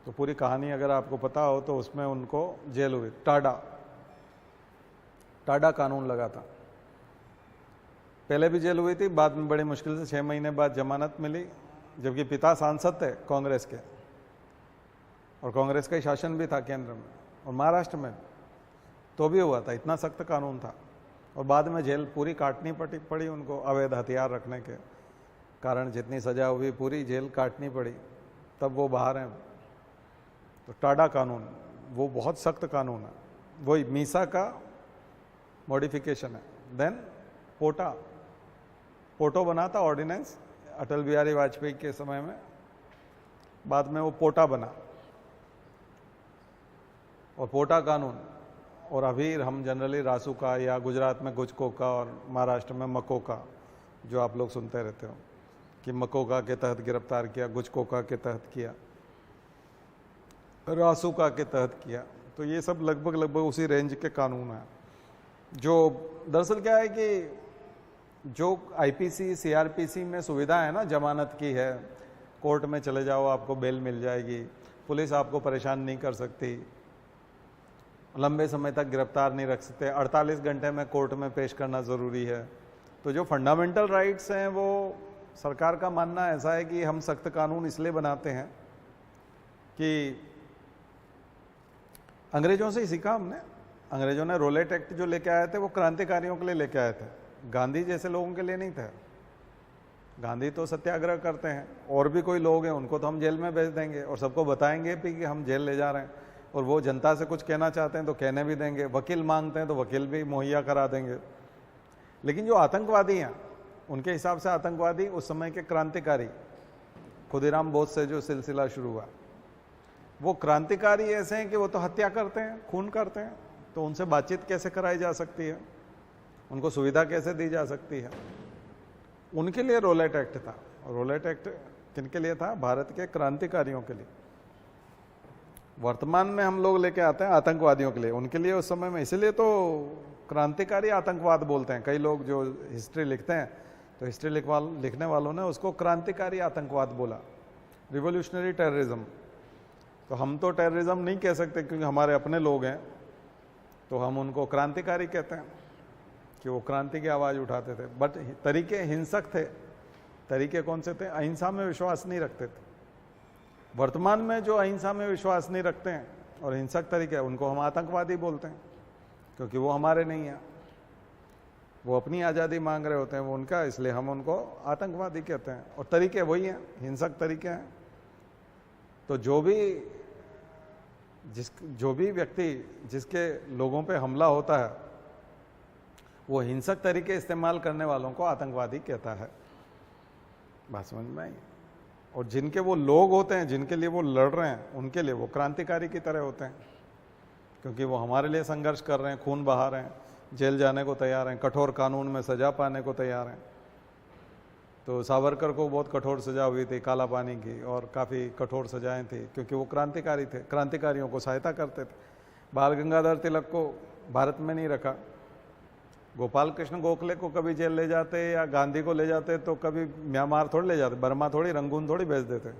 तो पूरी कहानी अगर आपको पता हो तो उसमें उनको जेल हुई। टाडा कानून लगा था, पहले भी जेल हुई थी, बाद में बड़ी मुश्किल से 6 महीने बाद जमानत मिली, जबकि पिता सांसद थे कांग्रेस के, और कांग्रेस का ही शासन भी था केंद्र में और महाराष्ट्र में, तो भी हुआ था। इतना सख्त कानून था, और बाद में जेल पूरी काटनी पड़ी उनको, अवैध हथियार रखने के कारण जितनी सजा हुई पूरी जेल काटनी पड़ी, तब वो बाहर हैं। तो टाडा कानून वो बहुत सख्त कानून है, वही मीसा का मॉडिफिकेशन है। देन पोटो बना था ऑर्डिनेंस अटल बिहारी वाजपेयी के समय में, बाद में वो पोटा बना, और पोटा कानून। और अभी हम जनरली रासुका या गुजरात में गुजकोका और महाराष्ट्र में मकोका, जो आप लोग सुनते रहते हो कि मकोका के तहत गिरफ्तार किया, गुजकोका के तहत किया, रासुका के तहत किया। तो ये सब लगभग उसी रेंज के कानून हैं। जो दरअसल क्या है कि जो IPC CRPC में सुविधा है ना, जमानत की है, कोर्ट में चले जाओ आपको बेल मिल जाएगी, पुलिस आपको परेशान नहीं कर सकती, लंबे समय तक गिरफ्तार नहीं रख सकते, 48 घंटे में कोर्ट में पेश करना ज़रूरी है। तो जो फंडामेंटल राइट्स हैं वो सरकार का मानना ऐसा है कि हम सख्त कानून इसलिए बनाते हैं कि अंग्रेजों से ही सीखा हमने। अंग्रेजों ने रोलेट एक्ट जो लेके आए थे वो क्रांतिकारियों के लिए लेके आए थे, गांधी जैसे लोगों के लिए नहीं थे। गांधी तो सत्याग्रह करते हैं, और भी कोई लोग हैं उनको तो हम जेल में भेज देंगे और सबको बताएंगे भी कि हम जेल ले जा रहे हैं, और वो जनता से कुछ कहना चाहते हैं तो कहने भी देंगे, वकील मांगते हैं तो वकील भी मुहैया करा देंगे। लेकिन जो आतंकवादी हैं उनके हिसाब से आतंकवादी उस समय के क्रांतिकारी, खुदीराम बोस से जो सिलसिला शुरू हुआ, वो क्रांतिकारी ऐसे हैं कि वो तो हत्या करते हैं, खून करते हैं, तो उनसे बातचीत कैसे कराई जा सकती है, उनको सुविधा कैसे दी जा सकती है। उनके लिए रोलेट एक्ट था। रोलेट एक्ट किनके लिए था? भारत के क्रांतिकारियों के लिए। वर्तमान में हम लोग लेके आते हैं आतंकवादियों के लिए, उनके लिए उस समय में। इसीलिए तो क्रांतिकारी आतंकवाद बोलते हैं। कई लोग जो हिस्ट्री लिखते हैं तो हिस्ट्री लिखने वालों ने उसको क्रांतिकारी आतंकवाद बोला, रिवोल्यूशनरी टेररिज्म। तो हम तो टेररिज्म नहीं कह सकते क्योंकि हमारे अपने लोग हैं, तो हम उनको क्रांतिकारी कहते हैं कि वो क्रांति की आवाज़ उठाते थे। बट तरीके हिंसक थे। तरीके कौन से थे? अहिंसा में विश्वास नहीं रखते थे। वर्तमान में जो अहिंसा में विश्वास नहीं रखते हैं और हिंसक तरीके, उनको हम आतंकवादी बोलते हैं, क्योंकि वो हमारे नहीं हैं। वो अपनी आज़ादी मांग रहे होते हैं, वो उनका, इसलिए हम उनको आतंकवादी कहते हैं। और तरीके वही हैं, हिंसक तरीके हैं। तो जो भी व्यक्ति जिसके लोगों पे हमला होता है, वो हिंसक तरीके इस्तेमाल करने वालों को आतंकवादी कहता है। बात समझ में आई? और जिनके वो लोग होते हैं, जिनके लिए वो लड़ रहे हैं, उनके लिए वो क्रांतिकारी की तरह होते हैं, क्योंकि वो हमारे लिए संघर्ष कर रहे हैं, खून बहा रहे हैं, जेल जाने को तैयार हैं, कठोर कानून में सजा पाने को तैयार हैं। तो सावरकर को बहुत कठोर सजा हुई थी काला पानी की, और काफ़ी कठोर सजाएं थी, क्योंकि वो क्रांतिकारी थे, क्रांतिकारियों को सहायता करते थे। बाल गंगाधर तिलक को भारत में नहीं रखा। गोपाल कृष्ण गोखले को कभी जेल ले जाते या गांधी को ले जाते तो कभी म्यांमार थोड़ी ले जाते, बर्मा थोड़ी, रंगून थोड़ी भेज देते,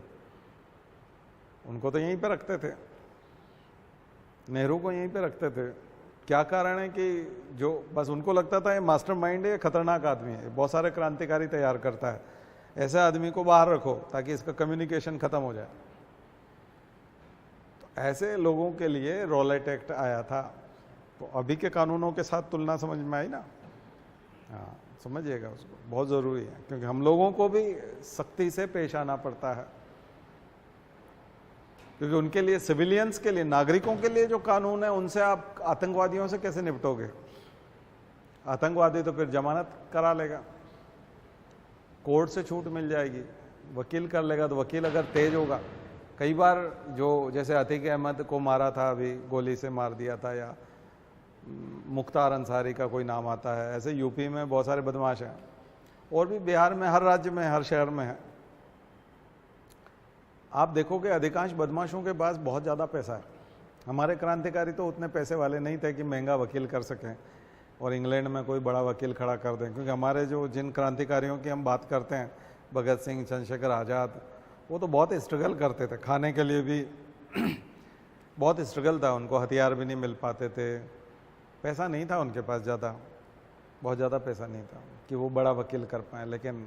उनको तो यहीं पे रखते थे। नेहरू को यहीं पे रखते थे। क्या कारण है कि जो बस उनको लगता था ये मास्टरमाइंड है, खतरनाक आदमी है, बहुत सारे क्रांतिकारी तैयार करता है, ऐसे आदमी को बाहर रखो ताकि इसका कम्युनिकेशन खत्म हो जाए। तो ऐसे लोगों के लिए रोलेट एक्ट आया था। तो अभी के कानूनों के साथ तुलना समझ में आई ना? हाँ, समझिएगा उसको, बहुत ज़रूरी है, क्योंकि हम लोगों को भी सख्ती से पेश आना पड़ता है, क्योंकि उनके लिए, सिविलियंस के लिए, नागरिकों के लिए जो कानून है, उनसे आप आतंकवादियों से कैसे निपटोगे? आतंकवादी तो फिर जमानत करा लेगा, कोर्ट से छूट मिल जाएगी, वकील कर लेगा, तो वकील अगर तेज होगा, कई बार जो जैसे अतीक अहमद को मारा था, अभी गोली से मार दिया था, या मुख्तार अंसारी का कोई नाम आता है, ऐसे यूपी में बहुत सारे बदमाश हैं, और भी बिहार में, हर राज्य में, हर शहर में है। आप देखोगे अधिकांश बदमाशों के पास बहुत ज़्यादा पैसा है। हमारे क्रांतिकारी तो उतने पैसे वाले नहीं थे कि महंगा वकील कर सकें और इंग्लैंड में कोई बड़ा वकील खड़ा कर दें, क्योंकि हमारे जिन क्रांतिकारियों की हम बात करते हैं, भगत सिंह, चंद्रशेखर आज़ाद, वो तो बहुत स्ट्रगल करते थे, खाने के लिए भी बहुत स्ट्रगल था, उनको हथियार भी नहीं मिल पाते थे, पैसा नहीं था उनके पास ज़्यादा, बहुत ज़्यादा पैसा नहीं था कि वो बड़ा वकील कर पाए। लेकिन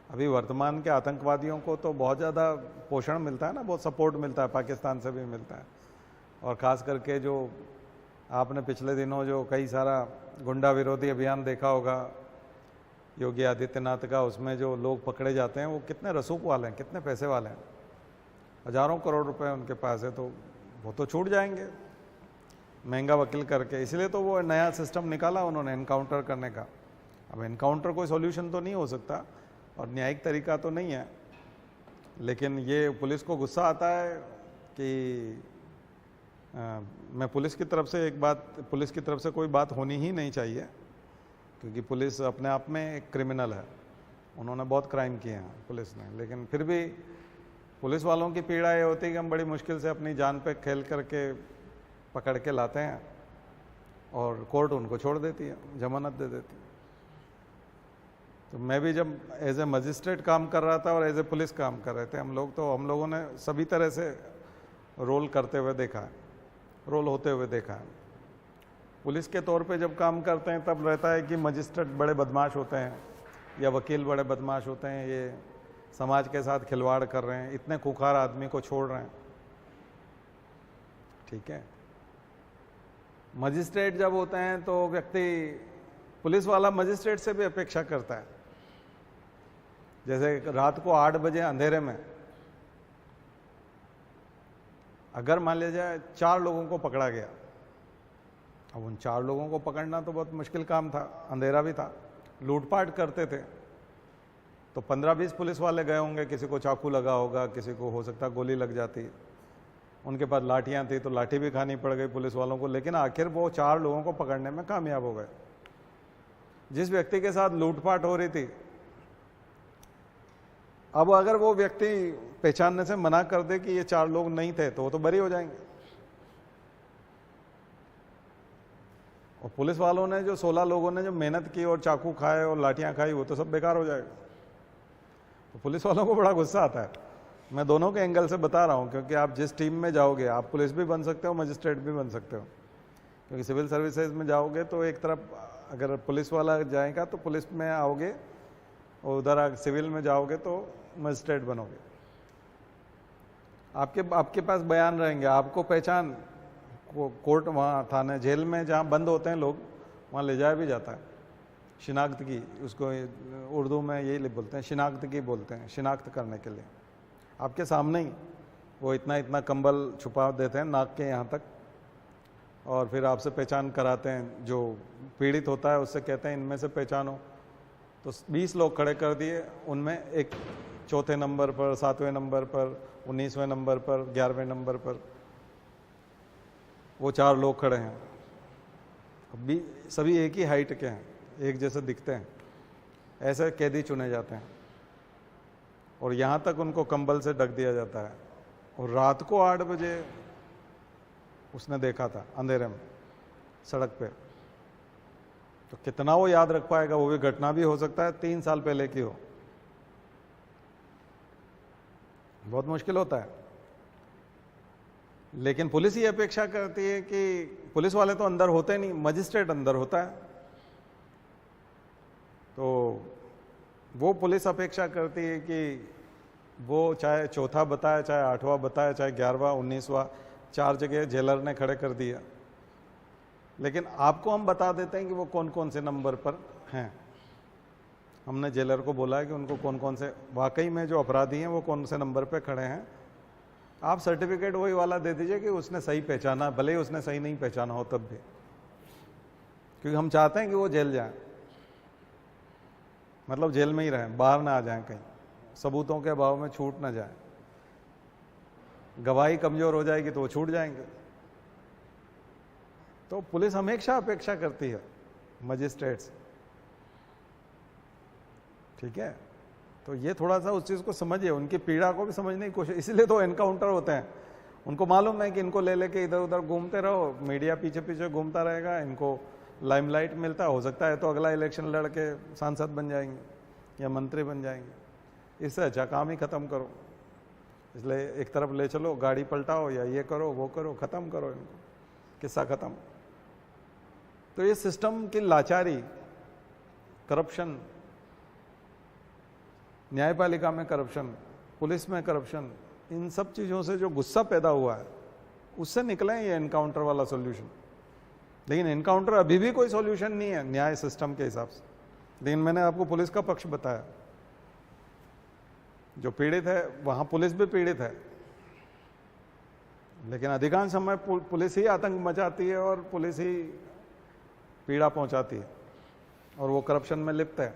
अभी वर्तमान के आतंकवादियों को तो बहुत ज़्यादा पोषण मिलता है ना, बहुत सपोर्ट मिलता है, पाकिस्तान से भी मिलता है। और ख़ास करके जो आपने पिछले दिनों जो कई सारा गुंडा विरोधी अभियान देखा होगा योगी आदित्यनाथ का, उसमें जो लोग पकड़े जाते हैं वो कितने रसूख वाले हैं, कितने पैसे वाले हैं, हज़ारों करोड़ रुपए उनके पास है, तो वो तो छूट जाएंगे महंगा वकील करके। इसलिए तो वो नया सिस्टम निकाला उन्होंने एनकाउंटर करने का। अब एनकाउंटर कोई सॉल्यूशन तो नहीं हो सकता और न्यायिक तरीका तो नहीं है, लेकिन ये पुलिस को गुस्सा आता है कि मैं पुलिस की तरफ से पुलिस की तरफ से कोई बात होनी ही नहीं चाहिए, क्योंकि पुलिस अपने आप में एक क्रिमिनल है, उन्होंने बहुत क्राइम किए हैं पुलिस ने। लेकिन फिर भी पुलिस वालों की पीड़ा ये होती है कि हम बड़ी मुश्किल से अपनी जान पे खेल करके पकड़ के लाते हैं और कोर्ट उनको छोड़ देती है, जमानत दे देती है। तो मैं भी जब एज ए मजिस्ट्रेट काम कर रहा था और एज ए पुलिस काम कर रहे थे हम लोग, तो हम लोगों ने सभी तरह से रोल करते हुए देखा है, रोल होते हुए देखा है। पुलिस के तौर पे जब काम करते हैं तब रहता है कि मजिस्ट्रेट बड़े बदमाश होते हैं या वकील बड़े बदमाश होते हैं, ये समाज के साथ खिलवाड़ कर रहे हैं, इतने खुखार आदमी को छोड़ रहे हैं, ठीक है। मजिस्ट्रेट जब होते हैं तो व्यक्ति, पुलिस वाला मजिस्ट्रेट से भी अपेक्षा करता है, जैसे रात को 8 बजे अंधेरे में अगर मान लिया जाए 4 लोगों को पकड़ा गया, अब उन 4 लोगों को पकड़ना तो बहुत मुश्किल काम था, अंधेरा भी था, लूटपाट करते थे, तो 15-20 पुलिस वाले गए होंगे, किसी को चाकू लगा होगा, किसी को हो सकता है गोली लग जाती, उनके पास लाठियां थी तो लाठी भी खानी पड़ गई पुलिस वालों को, लेकिन आखिर वो 4 लोगों को पकड़ने में कामयाब हो गए। जिस व्यक्ति के साथ लूटपाट हो रही थी, अब अगर वो व्यक्ति पहचानने से मना कर दे कि ये 4 लोग नहीं थे तो वो तो बरी हो जाएंगे। और पुलिस वालों ने जो 16 लोगों ने जो मेहनत की और चाकू खाए और लाठियां खाई, वो तो सब बेकार हो जाएगा। तो पुलिस वालों को बड़ा गुस्सा आता है। मैं दोनों के एंगल से बता रहा हूं, क्योंकि आप जिस टीम में जाओगे, आप पुलिस भी बन सकते हो, मजिस्ट्रेट भी बन सकते हो। क्योंकि सिविल सर्विसेज में जाओगे तो एक तरफ अगर पुलिस वाला जाएगा तो पुलिस में आओगे, और उधर सिविल में जाओगे तो मजिस्ट्रेट बनोगे। आपके पास बयान रहेंगे, आपको पहचान कोर्ट, वहाँ थाने, जेल में जहाँ बंद होते हैं लोग, वहाँ ले जाया भी जाता है। शिनाख्त की, उसको उर्दू में यही बोलते हैं, शिनाख्त की बोलते हैं, शिनाख्त करने के लिए। आपके सामने ही वो इतना इतना कंबल छुपा देते हैं नाक के यहाँ तक, और फिर आपसे पहचान कराते हैं। जो पीड़ित होता है उससे कहते हैं इनमें से पहचानो। तो 20 लोग खड़े कर दिए, उनमें एक 4थे नंबर पर, 7वें नंबर पर, 19वें नंबर पर, 11वें नंबर पर वो 4 लोग खड़े हैं। अभी सभी एक ही हाइट के हैं, एक जैसे दिखते हैं। ऐसे कैदी चुने जाते हैं और यहाँ तक उनको कंबल से ढक दिया जाता है। और रात को 8 बजे उसने देखा था अंधेरे में सड़क पे, तो कितना वो याद रख पाएगा? वो भी घटना भी हो सकता है 3 साल पहले की हो, बहुत मुश्किल होता है। लेकिन पुलिस ये अपेक्षा करती है कि पुलिस वाले तो अंदर होते नहीं, मजिस्ट्रेट अंदर होता है। तो वो पुलिस अपेक्षा करती है कि वो चाहे 4था बताए, चाहे 8वां बताए, चाहे 11वां, 19वां, 4 जगह जेलर ने खड़े कर दिया, लेकिन आपको हम बता देते हैं कि वो कौन कौन से नंबर पर हैं। हमने जेलर को बोला है कि उनको कौन कौन से वाकई में जो अपराधी हैं वो कौन से नंबर पे खड़े हैं। आप सर्टिफिकेट वही वाला दे दीजिए कि उसने सही पहचाना, भले ही उसने सही नहीं पहचाना हो तब भी, क्योंकि हम चाहते हैं कि वो जेल जाए, मतलब जेल में ही रहें, बाहर ना आ जाएं, कहीं सबूतों के अभाव में छूट ना जाए। गवाही कमजोर हो जाएगी तो वो छूट जाएंगे। तो पुलिस हमेशा अपेक्षा करती है मजिस्ट्रेट से, ठीक है। तो ये थोड़ा सा उस चीज को समझिए, उनकी पीड़ा को भी समझने की कोशिश। इसलिए तो एनकाउंटर होते हैं। उनको मालूम है कि इनको ले लेके इधर उधर घूमते रहो, मीडिया पीछे पीछे घूमता रहेगा, इनको लाइमलाइट मिलता हो सकता है तो अगला इलेक्शन लड़ के सांसद बन जाएंगे या मंत्री बन जाएंगे। इससे अच्छा काम ही खत्म करो। इसलिए एक तरफ ले चलो, गाड़ी पलटाओ या ये करो वो करो, खत्म करो इनको, किस्सा खत्म। तो ये सिस्टम की लाचारी, करप्शन, न्यायपालिका में करप्शन, पुलिस में करप्शन, इन सब चीज़ों से जो गुस्सा पैदा हुआ है उससे निकले ये एनकाउंटर वाला सॉल्यूशन। लेकिन एनकाउंटर अभी भी कोई सॉल्यूशन नहीं है न्याय सिस्टम के हिसाब से। लेकिन मैंने आपको पुलिस का पक्ष बताया, जो पीड़ित है वहां पुलिस भी पीड़ित है, लेकिन अधिकांश समय पुलिस ही आतंक मचाती है और पुलिस ही पीड़ा पहुंचाती है और वो करप्शन में लिप्त है।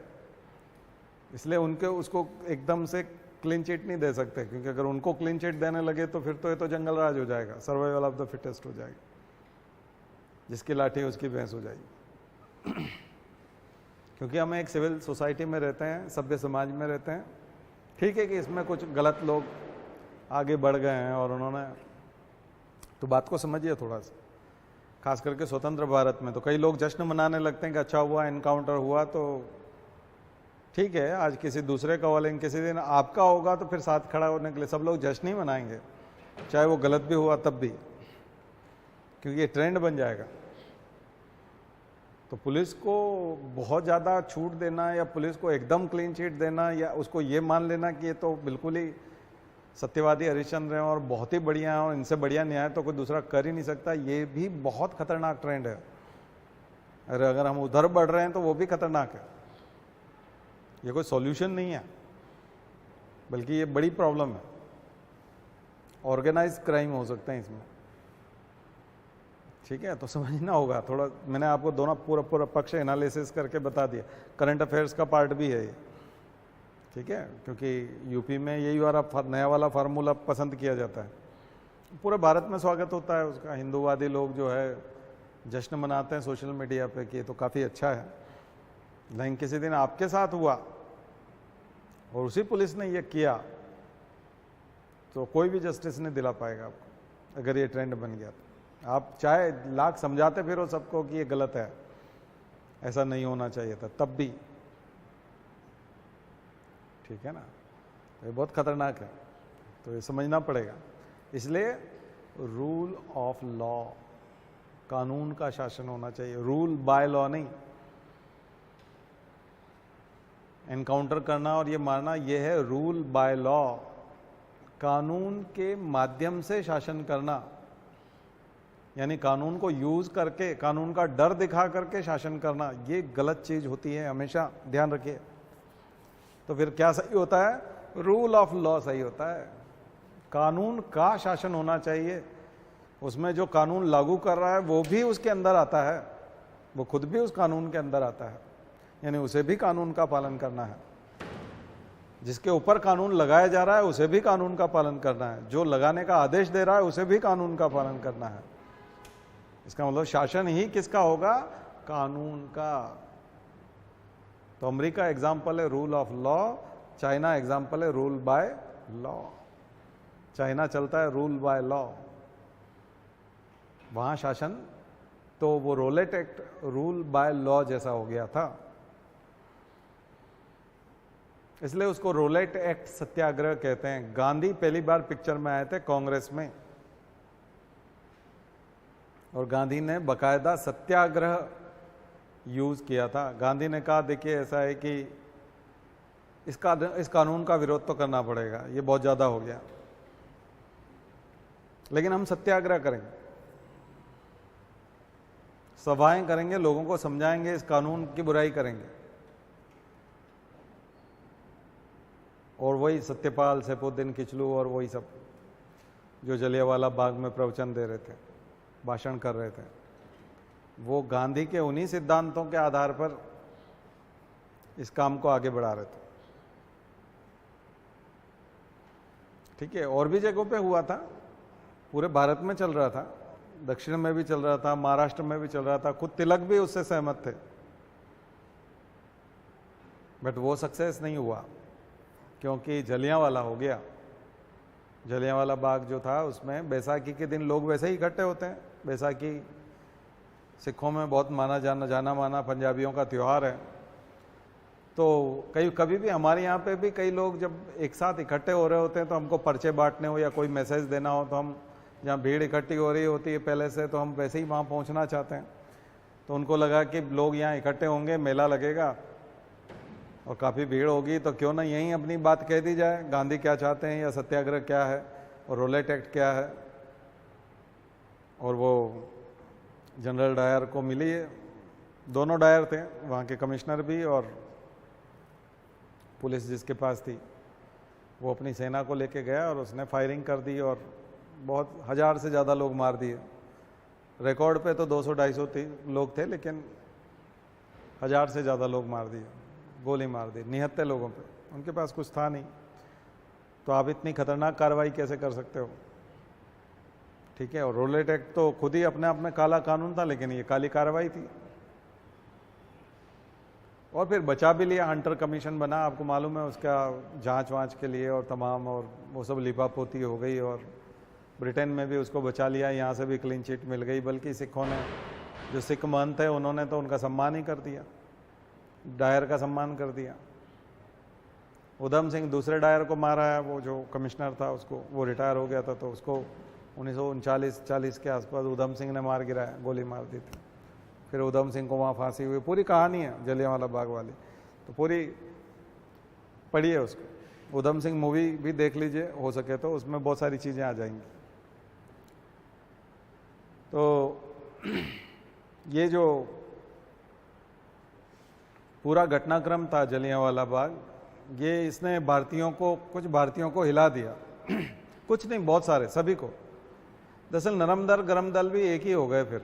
इसलिए उनके उसको एकदम से क्लीन चिट नहीं दे सकते, क्योंकि अगर उनको क्लीन चिट देने लगे तो फिर तो ये तो जंगल राज हो जाएगा, सर्वाइवल ऑफ द फिटेस्ट हो जाएगा, जिसकी लाठी उसकी भैंस हो जाएगी। क्योंकि हम एक सिविल सोसाइटी में रहते हैं, सभ्य समाज में रहते हैं। ठीक है कि इसमें कुछ गलत लोग आगे बढ़ गए हैं और उन्होंने, तो बात को समझिए थोड़ा सा। खास करके स्वतंत्र भारत में तो कई लोग जश्न मनाने लगते हैं कि अच्छा हुआ एनकाउंटर हुआ, तो ठीक है आज किसी दूसरे का हुआ, लेकिन किसी दिन आपका होगा तो फिर साथ खड़ा होने के लिए सब लोग जश्न ही मनाएंगे, चाहे वो गलत भी हुआ तब भी, क्योंकि ये ट्रेंड बन जाएगा। तो पुलिस को बहुत ज़्यादा छूट देना या पुलिस को एकदम क्लीन चिट देना या उसको ये मान लेना कि ये तो बिल्कुल ही सत्यवादी हरिश्चंद्र हैं और बहुत ही बढ़िया हैं और इनसे बढ़िया न्याय तो कोई दूसरा कर ही नहीं सकता, ये भी बहुत खतरनाक ट्रेंड है। अगर हम उधर बढ़ रहे हैं तो वो भी खतरनाक है। ये कोई सॉल्यूशन नहीं है, बल्कि ये बड़ी प्रॉब्लम है। ऑर्गेनाइज क्राइम हो सकते हैं इसमें, ठीक है। तो समझना होगा थोड़ा। मैंने आपको दोनों पूरा पक्ष एनालिसिस करके बता दिया। करंट अफेयर्स का पार्ट भी है ये, ठीक है, क्योंकि यूपी में यही वाला नया वाला फार्मूला पसंद किया जाता है। पूरे भारत में स्वागत होता है उसका। हिंदूवादी लोग जो है जश्न मनाते हैं सोशल मीडिया पे कि ये तो काफ़ी अच्छा है। लेकिन किसी दिन आपके साथ हुआ और उसी पुलिस ने ये किया तो कोई भी जस्टिस नहीं दिला पाएगा आपको। अगर ये ट्रेंड बन गया तो आप चाहे लाख समझाते फिरो सबको कि ये गलत है, ऐसा नहीं होना चाहिए था, तब भी, ठीक है ना, तो ये बहुत खतरनाक है, तो ये समझना पड़ेगा। इसलिए रूल ऑफ लॉ, कानून का शासन होना चाहिए, रूल बाय लॉ नहीं। एनकाउंटर करना और ये मारना, ये है रूल बाय लॉ, कानून के माध्यम से शासन करना, यानी कानून को यूज करके, कानून का डर दिखा करके शासन करना, ये गलत चीज होती है, हमेशा ध्यान रखिए। तो फिर क्या सही होता है? रूल ऑफ लॉ सही होता है। कानून का शासन होना चाहिए, उसमें जो कानून लागू कर रहा है वो भी उसके अंदर आता है, वो खुद भी उस कानून के अंदर आता है, यानी उसे भी कानून का पालन करना है। जिसके ऊपर कानून लगाया जा रहा है उसे भी कानून का पालन करना है, जो लगाने का आदेश दे रहा है उसे भी कानून का पालन करना है। इसका मतलब शासन ही किसका होगा? कानून का। तो अमेरिका एग्जाम्पल है rule of law, China example है रूल बाय लॉ। चाइना चलता है रूल बाय लॉ, वहां शासन तो वो Rowlatt act rule by law जैसा हो गया था, इसलिए उसको रोलेट एक्ट सत्याग्रह कहते हैं। गांधी पहली बार पिक्चर में आए थे कांग्रेस में, और गांधी ने बकायदा सत्याग्रह यूज किया था। गांधी ने कहा देखिए ऐसा है कि इस कानून का विरोध तो करना पड़ेगा, ये बहुत ज्यादा हो गया, लेकिन हम सत्याग्रह करेंगे, सभाएं करेंगे, लोगों को समझाएंगे, इस कानून की बुराई करेंगे। और वही सत्यपाल, सैफुद्दीन किचलू और वही सब जो जलियांवाला बाग में प्रवचन दे रहे थे, भाषण कर रहे थे, वो गांधी के उन्हीं सिद्धांतों के आधार पर इस काम को आगे बढ़ा रहे थे। ठीक है, और भी जगहों पे हुआ था, पूरे भारत में चल रहा था, दक्षिण में भी चल रहा था, महाराष्ट्र में भी चल रहा था, खुद तिलक भी उससे सहमत थे, बट वो सक्सेस नहीं हुआ क्योंकि जलियांवाला हो गया। जलियांवाला बाग जो था उसमें बैसाखी के दिन लोग वैसे ही इकट्ठे होते हैं। बैसाखी सिखों में बहुत जाना माना पंजाबियों का त्यौहार है, तो कभी भी हमारे यहाँ पे भी कई लोग जब एक साथ इकट्ठे हो रहे होते हैं तो हमको पर्चे बांटने हो या कोई मैसेज देना हो, तो हम जहाँ भीड़ इकट्ठी हो रही होती है पहले से, तो हम वैसे ही वहाँ पहुँचना चाहते हैं। तो उनको लगा कि लोग यहाँ इकट्ठे होंगे, मेला लगेगा और काफ़ी भीड़ होगी, तो क्यों ना यहीं अपनी बात कह दी जाए, गांधी क्या चाहते हैं या सत्याग्रह क्या है और रोलेट एक्ट क्या है। और वो जनरल डायर को मिली है, दोनों डायर थे वहाँ के, कमिश्नर भी और पुलिस जिसके पास थी, वो अपनी सेना को लेके गया और उसने फायरिंग कर दी और बहुत 1000 से ज़्यादा लोग मार दिए। रिकॉर्ड पे तो 200-250 लोग थे, लेकिन 1000 से ज़्यादा लोग मार दिए, गोली मार दी निहत्थे लोगों पे, उनके पास कुछ था नहीं। तो आप इतनी खतरनाक कार्रवाई कैसे कर सकते हो? ठीक है, और रोलेट एक्ट तो खुद ही अपने आप में काला कानून था, लेकिन ये काली कार्रवाई थी। और फिर बचा भी लिया, हंटर कमीशन बना, आपको मालूम है, उसका जांच वाँच के लिए और तमाम, और वो सब लिपापोती हो गई और ब्रिटेन में भी उसको बचा लिया, यहाँ से भी क्लीन चिट मिल गई। बल्कि सिखों ने, जो सिख महंत है उन्होंने तो उनका सम्मान ही कर दिया, डायर का सम्मान कर दिया। उधम सिंह दूसरे डायर को मारा है, वो जो कमिश्नर था उसको, वो रिटायर हो गया था, तो उसको 1939-40 के आसपास उधम सिंह ने मार गिराया, गोली मार दी थी। फिर उधम सिंह को वहाँ फांसी हुई, पूरी कहानी है जलियांवाला बाग वाली, तो पूरी पढ़िए उसको। उधम सिंह मूवी भी देख लीजिए हो सके तो, उसमें बहुत सारी चीज़ें आ जाएंगी। तो ये जो पूरा घटनाक्रम था जलियांवाला बाग, ये इसने भारतीयों को, कुछ भारतीयों को हिला दिया कुछ नहीं, बहुत सारे, सभी को। दरअसल नरम दल गरम दल भी एक ही हो गए। फिर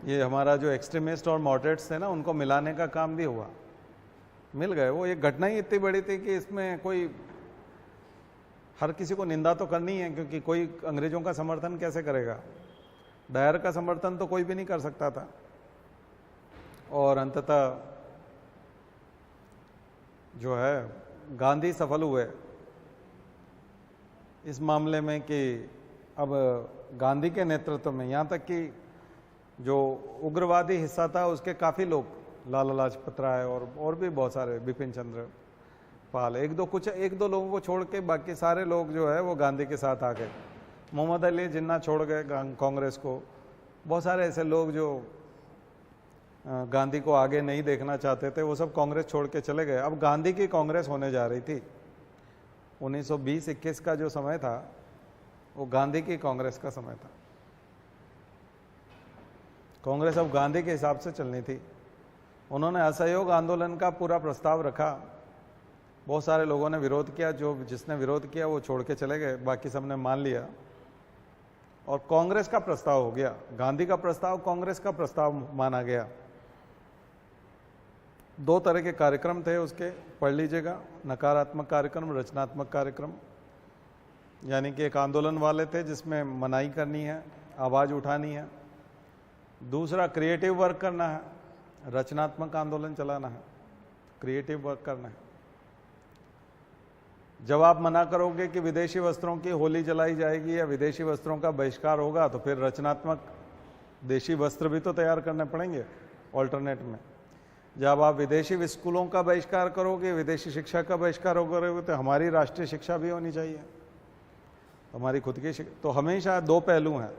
ये हमारा जो एक्सट्रीमिस्ट और मॉडरेट्स थे ना, उनको मिलाने का काम भी हुआ। मिल गए। वो एक घटना ही इतनी बड़ी थी कि इसमें कोई, हर किसी को निंदा तो करनी है, क्योंकि कोई अंग्रेजों का समर्थन कैसे करेगा, डायर का समर्थन तो कोई भी नहीं कर सकता था। और अंततः जो है गांधी सफल हुए इस मामले में कि अब गांधी के नेतृत्व में, यहाँ तक कि जो उग्रवादी हिस्सा था उसके काफ़ी लोग, लाला लाजपत राय और भी बहुत सारे, बिपिन चंद्र पाल, एक दो लोगों को छोड़ के बाकी सारे लोग जो है वो गांधी के साथ आ गए। मोहम्मद अली जिन्ना छोड़ गए कांग्रेस को। बहुत सारे ऐसे लोग जो गांधी को आगे नहीं देखना चाहते थे वो सब कांग्रेस छोड़ के चले गए। अब गांधी की कांग्रेस होने जा रही थी। 1920-21 का जो समय था वो गांधी की कांग्रेस का समय था। कांग्रेस अब गांधी के हिसाब से चलनी थी। उन्होंने असहयोग आंदोलन का पूरा प्रस्ताव रखा। बहुत सारे लोगों ने विरोध किया, जिसने विरोध किया वो छोड़ के चले गए, बाकी सबने मान लिया और कांग्रेस का प्रस्ताव हो गया। गांधी का प्रस्ताव कांग्रेस का प्रस्ताव माना गया। 2 तरह के कार्यक्रम थे उसके, पढ़ लीजिएगा, नकारात्मक कार्यक्रम, रचनात्मक कार्यक्रम। यानी कि एक आंदोलन वाले थे जिसमें मनाही करनी है, आवाज़ उठानी है। दूसरा क्रिएटिव वर्क करना है, रचनात्मक आंदोलन चलाना है, क्रिएटिव वर्क करना है। जब आप मना करोगे कि विदेशी वस्त्रों की होली जलाई जाएगी या विदेशी वस्त्रों का बहिष्कार होगा, तो फिर रचनात्मक देशी वस्त्र भी तो तैयार करने पड़ेंगे ऑल्टरनेट में। जब आप विदेशी स्कूलों का बहिष्कार करोगे, विदेशी शिक्षा का बहिष्कार करोगे, तो हमारी राष्ट्रीय शिक्षा भी होनी चाहिए, हमारी खुद की शिक्षा। तो हमेशा 2 पहलू हैं,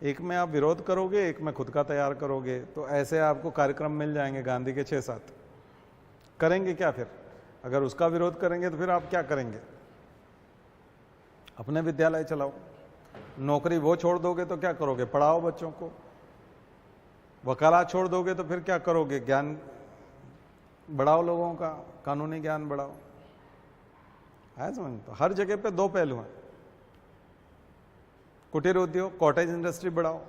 एक में आप विरोध करोगे, एक में खुद का तैयार करोगे। तो ऐसे आपको कार्यक्रम मिल जाएंगे गांधी के 6-7। करेंगे क्या फिर? अगर उसका विरोध करेंगे तो फिर आप क्या करेंगे? अपने विद्यालय चलाओ। नौकरी वो छोड़ दोगे तो क्या करोगे? पढ़ाओ बच्चों को। वकालत छोड़ दोगे तो फिर क्या करोगे? ज्ञान बढ़ाओ, लोगों का कानूनी ज्ञान बढ़ाओ। है समझ? तो हर जगह पे 2 पहलू हैं। कुटीर उद्योग, कॉटेज इंडस्ट्री बढ़ाओ।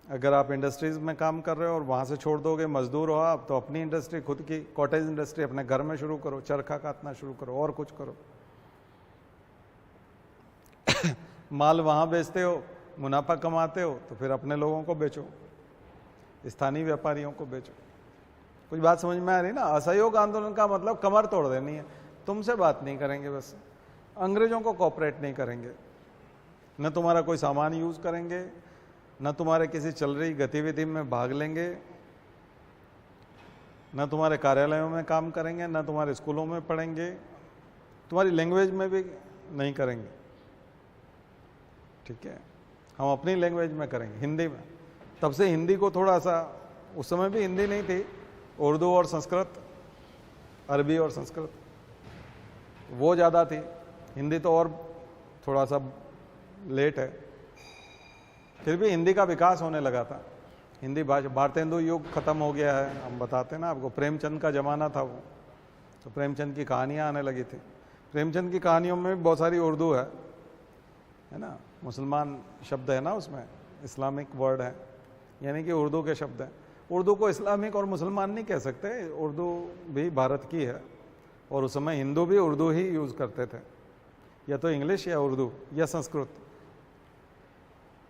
अगर आप इंडस्ट्रीज में काम कर रहे हो और वहां से छोड़ दोगे, मजदूर हो आप, तो अपनी इंडस्ट्री, खुद की कॉटेज इंडस्ट्री अपने घर में शुरू करो, चरखा काटना शुरू करो और कुछ करो। माल वहां बेचते हो, मुनाफा कमाते हो, तो फिर अपने लोगों को बेचो, स्थानीय व्यापारियों को बेचो। कुछ बात समझ में आ रही ना? असहयोग आंदोलन का मतलब कमर तोड़ देनी है। तुमसे बात नहीं करेंगे, बस अंग्रेजों को कोऑपरेट नहीं करेंगे, न तुम्हारा कोई सामान यूज करेंगे, न तुम्हारे किसी चल रही गतिविधि में भाग लेंगे, न तुम्हारे कार्यालयों में काम करेंगे, न तुम्हारे स्कूलों में पढ़ेंगे, तुम्हारी लैंग्वेज में भी नहीं करेंगे। ठीक है, हम अपनी लैंग्वेज में करेंगे, हिंदी में। तब से हिंदी को थोड़ा सा, उस समय भी हिंदी नहीं थी, उर्दू और संस्कृत, अरबी और संस्कृत वो ज़्यादा थी। हिंदी तो और थोड़ा सा लेट है, फिर भी हिंदी का विकास होने लगा था। हिंदी भाषा, भारतेंदु युग खत्म हो गया है, हम बताते हैं ना आपको। प्रेमचंद का ज़माना था वो, तो प्रेमचंद की कहानियाँ आने लगी थी। प्रेमचंद की कहानियों में भी बहुत सारी उर्दू है ना, मुसलमान शब्द है ना उसमें, इस्लामिक वर्ड है, यानी कि उर्दू के शब्द हैं। उर्दू को इस्लामिक और मुसलमान नहीं कह सकते, उर्दू भी भारत की है। और उस समय हिंदू भी उर्दू ही यूज़ करते थे, या तो इंग्लिश या उर्दू या संस्कृत।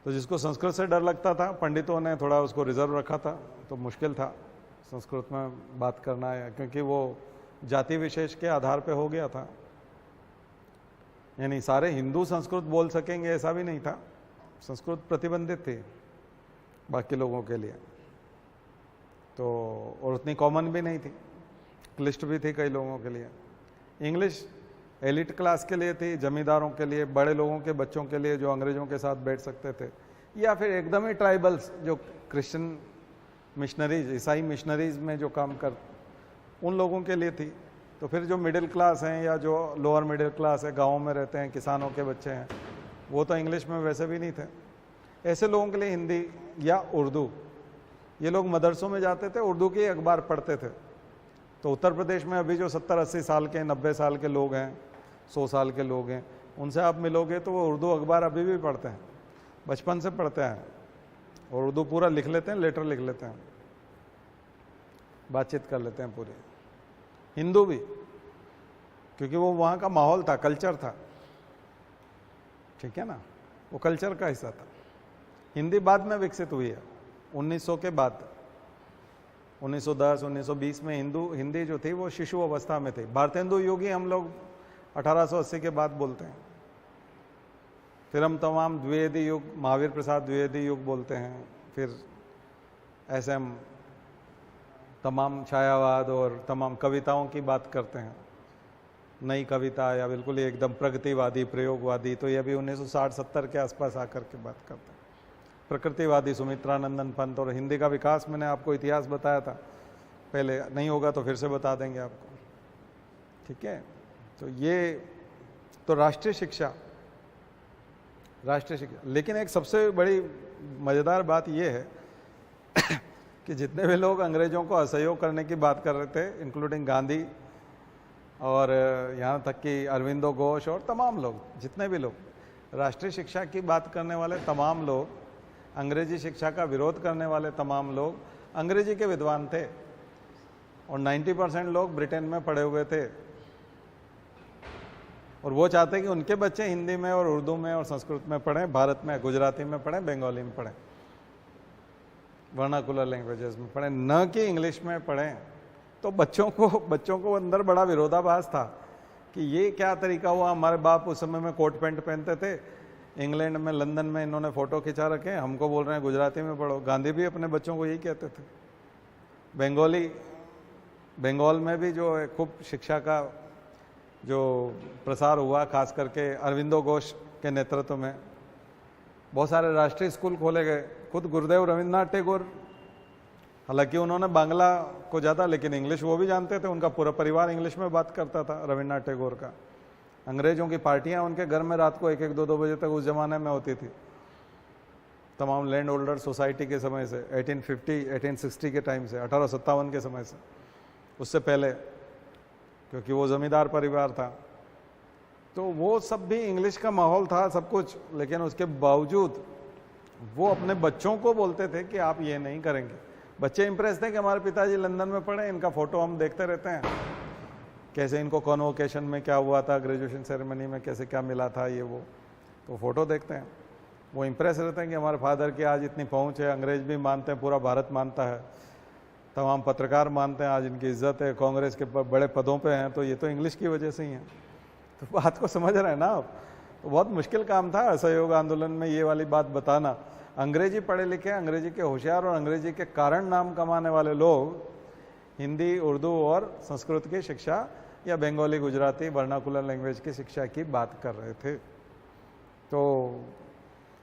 तो जिसको संस्कृत से डर लगता था, पंडितों ने थोड़ा उसको रिजर्व रखा था, तो मुश्किल था संस्कृत में बात करना है, क्योंकि वो जाति विशेष के आधार पे हो गया था। यानी सारे हिंदू संस्कृत बोल सकेंगे ऐसा भी नहीं था, संस्कृत प्रतिबंधित थी बाकी लोगों के लिए। तो और उतनी कॉमन भी नहीं थी, क्लिष्ट भी थी कई लोगों के लिए। इंग्लिश एलिट क्लास के लिए थी, जमींदारों के लिए, बड़े लोगों के बच्चों के लिए जो अंग्रेजों के साथ बैठ सकते थे, या फिर एकदम ही ट्राइबल्स जो क्रिश्चियन मिशनरीज, ईसाई मिशनरीज में जो काम कर, उन लोगों के लिए थी। तो फिर जो मिडिल क्लास हैं या जो लोअर मिडिल क्लास है, गाँव में रहते हैं, किसानों के बच्चे हैं, वो तो इंग्लिश में वैसे भी नहीं थे। ऐसे लोगों के लिए हिंदी या उर्दू। ये लोग मदरसों में जाते थे, उर्दू के अखबार पढ़ते थे। तो उत्तर प्रदेश में अभी जो 70-80 साल के, 90 साल के लोग हैं, 100 साल के लोग हैं, उनसे आप मिलोगे तो वो उर्दू अखबार अभी भी पढ़ते हैं, बचपन से पढ़ते हैं, और उर्दू पूरा लिख लेते हैं, लेटर लिख लेते हैं, बातचीत कर लेते हैं पूरी। हिंदू भी, क्योंकि वो वहाँ का माहौल था, कल्चर था, ठीक है ना, वो कल्चर का हिस्सा था। हिंदी बाद में विकसित हुई है 1900 के बाद, 1910 1920 में हिंदी जो थी वो शिशु अवस्था में थी। भारतेंदु युग ही हम लोग 1880 के बाद बोलते हैं। फिर हम तमाम द्विवेदी युग, महावीर प्रसाद द्विवेदी युग बोलते हैं। फिर ऐसे हम तमाम छायावाद और तमाम कविताओं की बात करते हैं, नई कविता या बिल्कुल ही एकदम प्रगतिवादी, प्रयोगवादी, तो ये भी 1960-70 के आसपास आकर के बात करते हैं। प्रकृतिवादी सुमित्रानंदन पंत। और हिंदी का विकास मैंने आपको इतिहास बताया था पहले, नहीं होगा तो फिर से बता देंगे आपको, ठीक है। तो ये तो राष्ट्रीय शिक्षा। लेकिन एक सबसे बड़ी मज़ेदार बात यह है कि जितने भी लोग अंग्रेजों को असहयोग करने की बात कर रहे थे, इंक्लूडिंग गांधी और यहाँ तक कि अरविंदो घोष और तमाम लोग, जितने भी लोग राष्ट्रीय शिक्षा की बात करने वाले तमाम लोग, अंग्रेजी शिक्षा का विरोध करने वाले तमाम लोग अंग्रेजी के विद्वान थे। और 90% लोग ब्रिटेन में पढ़े हुए थे, और वो चाहते कि उनके बच्चे हिंदी में और उर्दू में और संस्कृत में पढ़ें, भारत में गुजराती में पढ़ें, बंगाली में पढ़ें, वर्नाकुलर लैंग्वेजेस में पढ़ें, न कि इंग्लिश में पढ़ें। तो बच्चों को अंदर बड़ा विरोधाभास था कि ये क्या तरीका हुआ। हमारे बाप उस समय में कोट पैंट पहनते थे, इंग्लैंड में, लंदन में इन्होंने फ़ोटो खिंचा रखे हैं, हमको बोल रहे हैं गुजराती में पढ़ो। गांधी भी अपने बच्चों को यही कहते थे। बंगाल में भी जो है खूब शिक्षा का जो प्रसार हुआ, खास करके अरविंदो घोष के नेतृत्व में बहुत सारे राष्ट्रीय स्कूल खोले गए। खुद गुरुदेव रविंद्रनाथ टैगोर, हालांकि उन्होंने बांग्ला को ज़्यादा, लेकिन इंग्लिश वो भी जानते थे, उनका पूरा परिवार इंग्लिश में बात करता था रविंद्रनाथ टैगोर का। अंग्रेजों की पार्टियां उनके घर में रात को 1-1 2-2 बजे तक उस जमाने में होती थी, तमाम लैंड होल्डर सोसाइटी के समय से, 1860 के टाइम से, 1857 के समय से, उससे पहले, क्योंकि वो जमींदार परिवार था। तो वो सब भी इंग्लिश का माहौल था, सब कुछ। लेकिन उसके बावजूद वो अपने बच्चों को बोलते थे कि आप ये नहीं करेंगे। बच्चे इंप्रेस थे कि हमारे पिताजी लंदन में पढ़े, इनका फोटो हम देखते रहते हैं, कैसे इनको कॉन्वोकेशन में क्या हुआ था, ग्रेजुएशन सेरेमनी में कैसे क्या मिला था, ये वो, तो फोटो देखते हैं, वो इंप्रेस रहते हैं कि हमारे फादर की आज इतनी पहुंच है। अंग्रेज भी मानते हैं, पूरा भारत मानता है, तमाम पत्रकार मानते हैं, आज इनकी इज्जत है, कांग्रेस के बड़े पदों पे हैं, तो ये तो इंग्लिश की वजह से ही है। तो बात को समझ रहे हैं ना आप। तो बहुत मुश्किल काम था असहयोग आंदोलन में ये वाली बात बताना। अंग्रेजी पढ़े लिखे, अंग्रेजी के होशियार और अंग्रेजी के कारण नाम कमाने वाले लोग हिंदी, उर्दू और संस्कृत की शिक्षा या बंगाली, गुजराती, वर्नाकुलर लैंग्वेज की शिक्षा की बात कर रहे थे। तो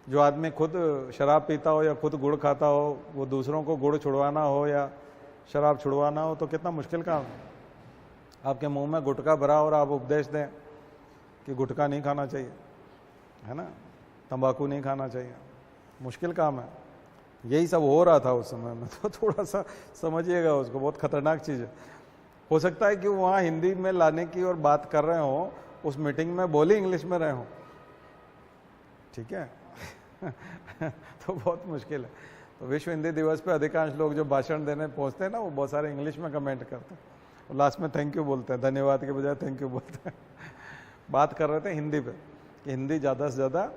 जो आदमी खुद शराब पीता हो या खुद गुड़ खाता हो, वो दूसरों को गुड़ छुड़वाना हो या शराब छुड़वाना हो तो कितना मुश्किल काम है। आपके मुंह में गुटखा भरा और आप उपदेश दें कि गुटखा नहीं खाना चाहिए, है ना, तंबाकू नहीं खाना चाहिए, मुश्किल काम है। यही सब हो रहा था उस समय में। तो थोड़ा सा समझिएगा उसको, बहुत खतरनाक चीज़ है। हो सकता है कि वहाँ हिंदी में लाने की और बात कर रहे हो, उस मीटिंग में बोली इंग्लिश में रहे हो, ठीक है। तो बहुत मुश्किल है। तो विश्व हिंदी दिवस पे अधिकांश लोग जो भाषण देने पहुँचते हैं ना, वो बहुत सारे इंग्लिश में कमेंट करते हैं और लास्ट में थैंक यू बोलते हैं, धन्यवाद के बजाय थैंक यू बोलते हैं। बात कर रहे थे हिंदी पे कि हिंदी ज़्यादा से ज़्यादा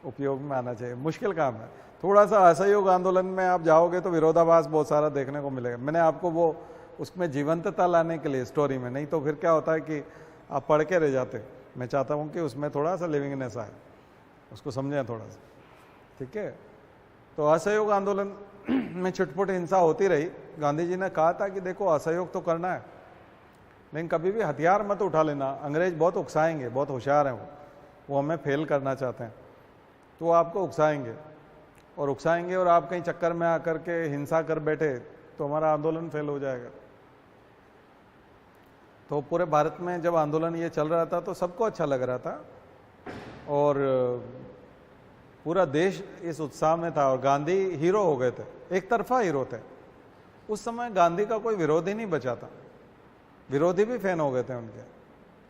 उपयोग में आना चाहिए। मुश्किल काम है। थोड़ा सा असहयोग आंदोलन में आप जाओगे तो विरोधाभास बहुत सारा देखने को मिलेगा। मैंने आपको वो उसमें जीवंतता लाने के लिए स्टोरी में, नहीं तो फिर क्या होता है कि आप पढ़ के रह जाते। मैं चाहता हूँ कि उसमें थोड़ा सा लिविंगनेस आए, उसको समझें थोड़ा सा, ठीक है। तो असहयोग आंदोलन में छुटपुट हिंसा होती रही। गांधी जी ने कहा था कि देखो असहयोग तो करना है, लेकिन कभी भी हथियार मत उठा लेना। अंग्रेज बहुत उकसाएंगे, बहुत होशियार हैं वो हमें फेल करना चाहते हैं, तो वो आपको उकसाएंगे और आप कहीं चक्कर में आकर के हिंसा कर बैठे तो हमारा आंदोलन फेल हो जाएगा। तो पूरे भारत में जब आंदोलन ये चल रहा था तो सबको अच्छा लग रहा था और पूरा देश इस उत्साह में था और गांधी हीरो हो गए थे, एक तरफा हीरो थे। उस समय गांधी का कोई विरोधी नहीं बचा था, विरोधी भी फैन हो गए थे उनके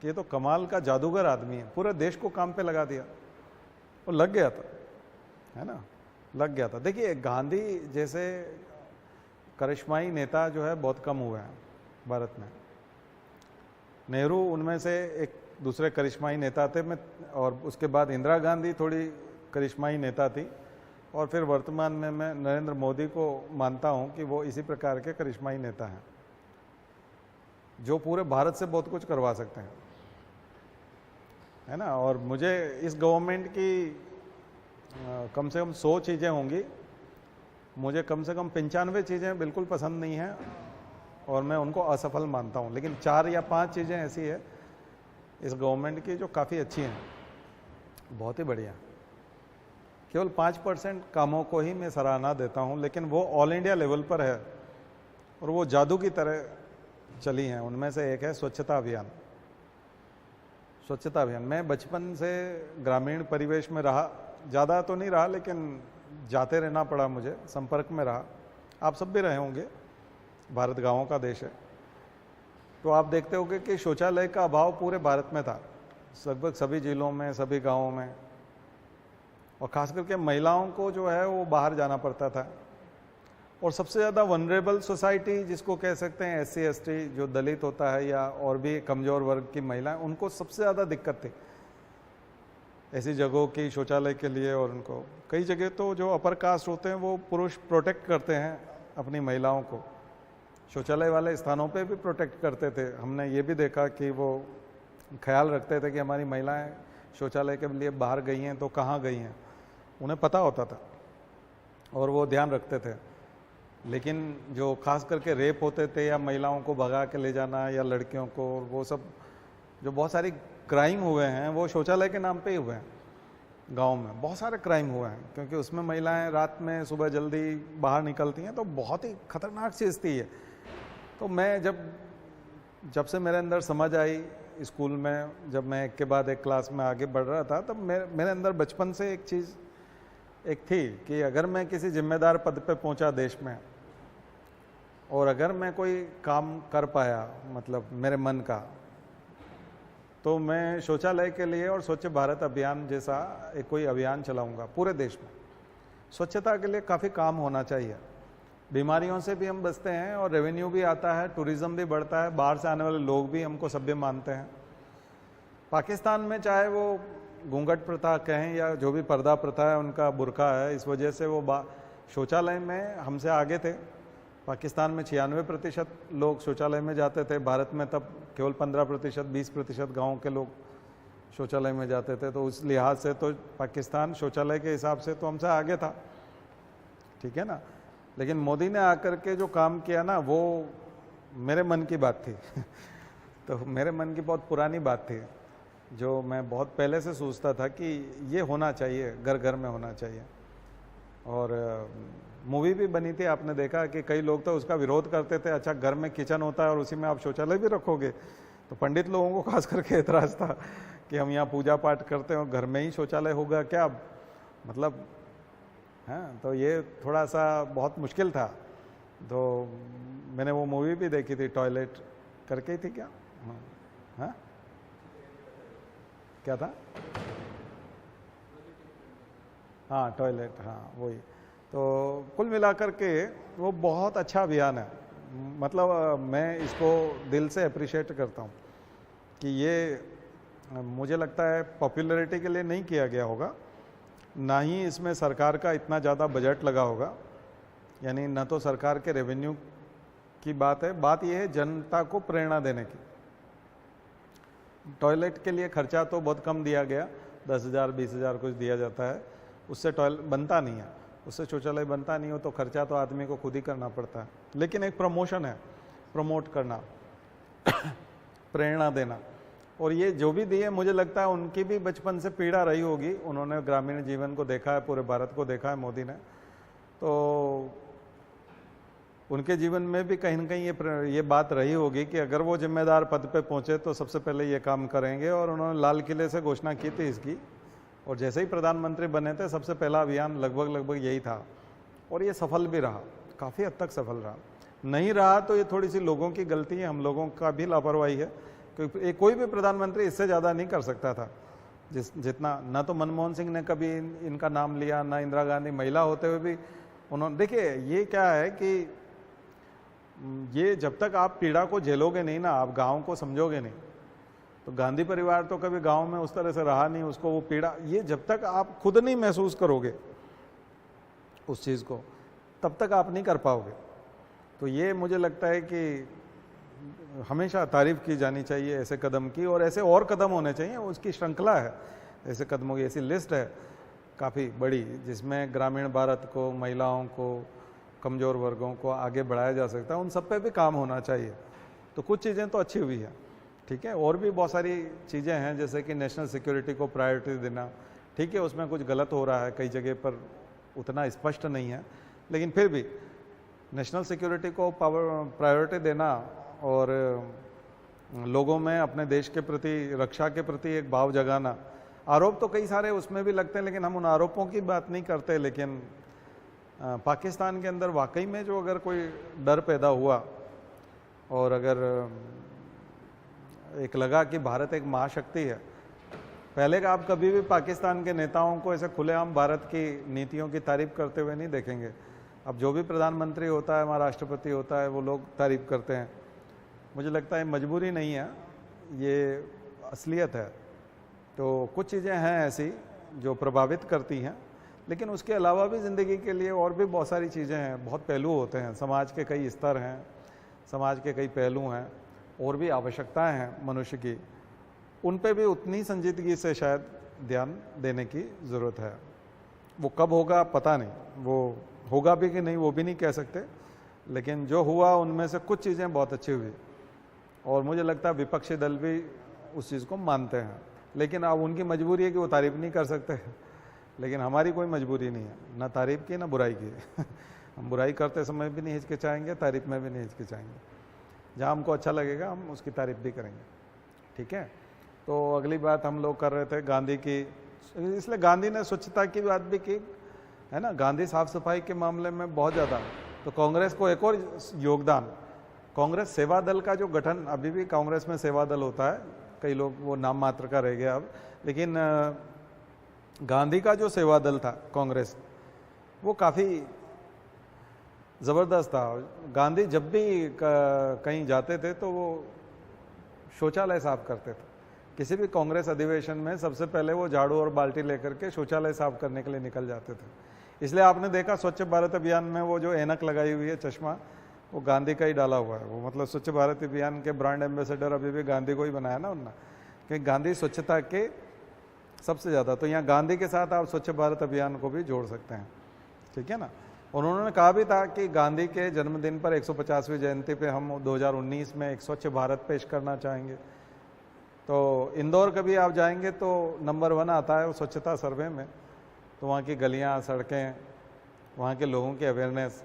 कि ये तो कमाल का जादूगर आदमी है, पूरे देश को काम पे लगा दिया। वो लग गया था, है ना, लग गया था। देखिए गांधी जैसे करिश्माई नेता जो है बहुत कम हुए हैं भारत में। नेहरू उनमें से एक दूसरे करिश्माई नेता थे। मैं और उसके बाद इंदिरा गांधी थोड़ी करिश्माई नेता थी, और फिर वर्तमान में मैं नरेंद्र मोदी को मानता हूं कि वो इसी प्रकार के करिश्माई नेता हैं जो पूरे भारत से बहुत कुछ करवा सकते हैं, है ना। और मुझे इस गवर्नमेंट की कम से कम 100 चीज़ें होंगी, मुझे कम से कम 95 चीज़ें बिल्कुल पसंद नहीं हैं और मैं उनको असफल मानता हूं, लेकिन 4 या 5 चीज़ें ऐसी है इस गवर्नमेंट की जो काफ़ी अच्छी हैं, बहुत ही बढ़िया। केवल 5% कामों को ही मैं सराहना देता हूं, लेकिन वो ऑल इंडिया लेवल पर है और वो जादू की तरह चली हैं। उनमें से एक है स्वच्छता अभियान। स्वच्छता अभियान, मैं बचपन से ग्रामीण परिवेश में रहा, ज़्यादा तो नहीं रहा लेकिन जाते रहना पड़ा मुझे, संपर्क में रहा। आप सब भी रहे होंगे, भारत गांवों का देश है, तो आप देखते होंगे कि शौचालय का अभाव पूरे भारत में था, लगभग सभी जिलों में, सभी गांवों में, और खास करके महिलाओं को जो है वो बाहर जाना पड़ता था। और सबसे ज़्यादा वनरेबल सोसाइटी जिसको कह सकते हैं, SC ST जो दलित होता है या और भी कमज़ोर वर्ग की महिलाएं, उनको सबसे ज़्यादा दिक्कत थी ऐसी जगहों की शौचालय के लिए। और उनको कई जगह तो जो अपर कास्ट होते हैं वो पुरुष प्रोटेक्ट करते हैं अपनी महिलाओं को, शौचालय वाले स्थानों पे भी प्रोटेक्ट करते थे। हमने ये भी देखा कि वो ख्याल रखते थे कि हमारी महिलाएं शौचालय के लिए बाहर गई हैं तो कहाँ गई हैं, उन्हें पता होता था और वो ध्यान रखते थे। लेकिन जो खास करके रेप होते थे या महिलाओं को भगा के ले जाना या लड़कियों को, वो सब जो बहुत सारी क्राइम हुए हैं वो शौचालय के नाम पे ही हुए हैं। गांव में बहुत सारे क्राइम हुए हैं क्योंकि उसमें महिलाएं रात में सुबह जल्दी बाहर निकलती हैं, तो बहुत ही खतरनाक चीज़ थी ये। तो मैं जब से मेरे अंदर समझ आई स्कूल में, जब मैं एक के बाद एक क्लास में आगे बढ़ रहा था, तब मेरे अंदर बचपन से एक चीज़ एक थी कि अगर मैं किसी जिम्मेदार पद पे पहुंचा देश में और अगर मैं कोई काम कर पाया, मतलब मेरे मन का, तो मैं शौचालय के लिए और स्वच्छ भारत अभियान जैसा एक कोई अभियान चलाऊंगा पूरे देश में। स्वच्छता के लिए काफ़ी काम होना चाहिए, बीमारियों से भी हम बचते हैं और रेवेन्यू भी आता है, टूरिज्म भी बढ़ता है, बाहर से आने वाले लोग भी हमको सभ्य मानते हैं। पाकिस्तान में चाहे वो घूंघट प्रथा कहें या जो भी पर्दा प्रथा है, उनका बुर्का है, इस वजह से वो शौचालय में हमसे आगे थे। पाकिस्तान में 96% लोग शौचालय में जाते थे, भारत में तब केवल 15%, 20% गाँव के लोग शौचालय में जाते थे। तो उस लिहाज से तो पाकिस्तान शौचालय के हिसाब से तो हमसे आगे था, ठीक है ना। लेकिन मोदी ने आकर के जो काम किया ना, वो मेरे मन की बात थी तो मेरे मन की बहुत पुरानी बात थी, जो मैं बहुत पहले से सोचता था कि ये होना चाहिए, घर घर में होना चाहिए। और मूवी भी बनी थी, आपने देखा कि कई लोग तो उसका विरोध करते थे, अच्छा घर में किचन होता है और उसी में आप शौचालय भी रखोगे। तो पंडित लोगों को खास करके एतराज़ था कि हम यहाँ पूजा पाठ करते हैं और घर में ही शौचालय होगा क्या, मतलब हाँ। तो ये थोड़ा सा बहुत मुश्किल था। तो मैंने वो मूवी भी देखी थी, टॉयलेट करके ही थी क्या, हाँ क्या था, हाँ टॉयलेट, हाँ वही। तो कुल मिलाकर के वो बहुत अच्छा अभियान है, मतलब मैं इसको दिल से अप्रिशिएट करता हूँ कि ये मुझे लगता है पॉपुलैरिटी के लिए नहीं किया गया होगा, ना ही इसमें सरकार का इतना ज़्यादा बजट लगा होगा, यानी न तो सरकार के रेवेन्यू की बात है, बात यह है जनता को प्रेरणा देने की। टॉयलेट के लिए खर्चा तो बहुत कम दिया गया, 10,000 20,000 कुछ दिया जाता है, उससे टॉयलेट बनता नहीं है, उससे शौचालय बनता नहीं हो, तो खर्चा तो आदमी को खुद ही करना पड़ता है। लेकिन एक प्रमोशन है, प्रमोट करना प्रेरणा देना, और ये जो भी दिए मुझे लगता है उनकी भी बचपन से पीड़ा रही होगी, उन्होंने ग्रामीण जीवन को देखा है, पूरे भारत को देखा है मोदी ने, तो उनके जीवन में भी कहीं ना कहीं ये बात रही होगी कि अगर वो जिम्मेदार पद पे पहुंचे तो सबसे पहले ये काम करेंगे। और उन्होंने लाल किले से घोषणा की थी इसकी, और जैसे ही प्रधानमंत्री बने थे सबसे पहला अभियान लगभग यही था, और ये सफल भी रहा, काफ़ी हद तक सफल रहा। नहीं रहा तो ये थोड़ी सी लोगों की गलती है, हम लोगों का भी लापरवाही है, क्योंकि कोई भी प्रधानमंत्री इससे ज़्यादा नहीं कर सकता था जितना, ना तो मनमोहन सिंह ने कभी इनका नाम लिया, ना इंदिरा गांधी, महिला होते हुए भी उन्होंने। देखिए ये क्या है कि ये जब तक आप पीड़ा को झेलोगे नहीं ना, आप गाँव को समझोगे नहीं, तो गांधी परिवार तो कभी गांव में उस तरह से रहा नहीं, उसको वो पीड़ा, ये जब तक आप खुद नहीं महसूस करोगे उस चीज़ को, तब तक आप नहीं कर पाओगे। तो ये मुझे लगता है कि हमेशा तारीफ की जानी चाहिए ऐसे कदम की, और ऐसे और कदम होने चाहिए, उसकी श्रृंखला है ऐसे कदमों की, ऐसी लिस्ट है काफ़ी बड़ी, जिसमें ग्रामीण भारत को, महिलाओं को, कमज़ोर वर्गों को आगे बढ़ाया जा सकता है। उन सब पे भी काम होना चाहिए। तो कुछ चीज़ें तो अच्छी हुई हैं, ठीक है, और भी बहुत सारी चीज़ें हैं, जैसे कि नेशनल सिक्योरिटी को प्रायोरिटी देना, ठीक है, उसमें कुछ गलत हो रहा है कई जगह पर, उतना स्पष्ट नहीं है, लेकिन फिर भी नेशनल सिक्योरिटी को प्रायोरिटी देना और लोगों में अपने देश के प्रति, रक्षा के प्रति एक भाव जगाना। आरोप तो कई सारे उसमें भी लगते हैं, लेकिन हम उन आरोपों की बात नहीं करते। लेकिन पाकिस्तान के अंदर वाकई में जो अगर कोई डर पैदा हुआ और अगर एक लगा कि भारत एक महाशक्ति है, पहले का आप कभी भी पाकिस्तान के नेताओं को ऐसे खुलेआम भारत की नीतियों की तारीफ करते हुए नहीं देखेंगे। अब जो भी प्रधानमंत्री होता है, हमारा राष्ट्रपति होता है, वो लोग तारीफ करते हैं। मुझे लगता है मजबूरी नहीं है, ये असलियत है। तो कुछ चीज़ें हैं ऐसी जो प्रभावित करती हैं, लेकिन उसके अलावा भी ज़िंदगी के लिए और भी बहुत सारी चीज़ें हैं, बहुत पहलू होते हैं, समाज के कई स्तर हैं, समाज के कई पहलू हैं, और भी आवश्यकताएं हैं मनुष्य की, उन पे भी उतनी संजीदगी से शायद ध्यान देने की ज़रूरत है। वो कब होगा पता नहीं, वो होगा भी कि नहीं वो भी नहीं कह सकते, लेकिन जो हुआ उनमें से कुछ चीज़ें बहुत अच्छी हुई, और मुझे लगता है विपक्षी दल भी उस चीज़ को मानते हैं। लेकिन अब उनकी मजबूरी है कि वो तारीफ नहीं कर सकते, लेकिन हमारी कोई मजबूरी नहीं है, ना तारीफ की ना बुराई की। हम बुराई करते समय भी नहीं हिचकिचाएंगे, तारीफ में भी नहीं हिचकिचाएंगे। जहाँ हमको अच्छा लगेगा हम उसकी तारीफ भी करेंगे, ठीक है। तो अगली बात हम लोग कर रहे थे गांधी की, इसलिए गांधी ने स्वच्छता की बात भी की, है ना। गांधी साफ सफाई के मामले में बहुत ज़्यादा, तो कांग्रेस को एक और योगदान, कांग्रेस सेवा दल का जो गठन, अभी भी कांग्रेस में सेवा दल होता है, कई लोग वो नाम मात्र का रह गया अब, लेकिन गांधी का जो सेवा दल था कांग्रेस, वो काफ़ी ज़बरदस्त था। गांधी जब भी कहीं जाते थे तो वो शौचालय साफ करते थे। किसी भी कांग्रेस अधिवेशन में सबसे पहले वो झाड़ू और बाल्टी लेकर के शौचालय साफ करने के लिए निकल जाते थे। इसलिए आपने देखा स्वच्छ भारत अभियान में वो जो ऐनक लगाई हुई है, चश्मा, वो गांधी का ही डाला हुआ है। वो मतलब स्वच्छ भारत अभियान के ब्रांड एम्बेसडर अभी भी गांधी को ही बनाया ना उन्होंने, क्योंकि गांधी स्वच्छता के सबसे ज़्यादा, तो यहाँ गांधी के साथ आप स्वच्छ भारत अभियान को भी जोड़ सकते हैं, ठीक है ना। और उन्होंने कहा भी था कि गांधी के जन्मदिन पर 150वीं जयंती पे हम 2019 में एक स्वच्छ भारत पेश करना चाहेंगे। तो इंदौर कभी आप जाएंगे तो नंबर 1 आता है वो स्वच्छता सर्वे में। तो वहाँ की गलियाँ, सड़कें, वहाँ के लोगों की अवेयरनेस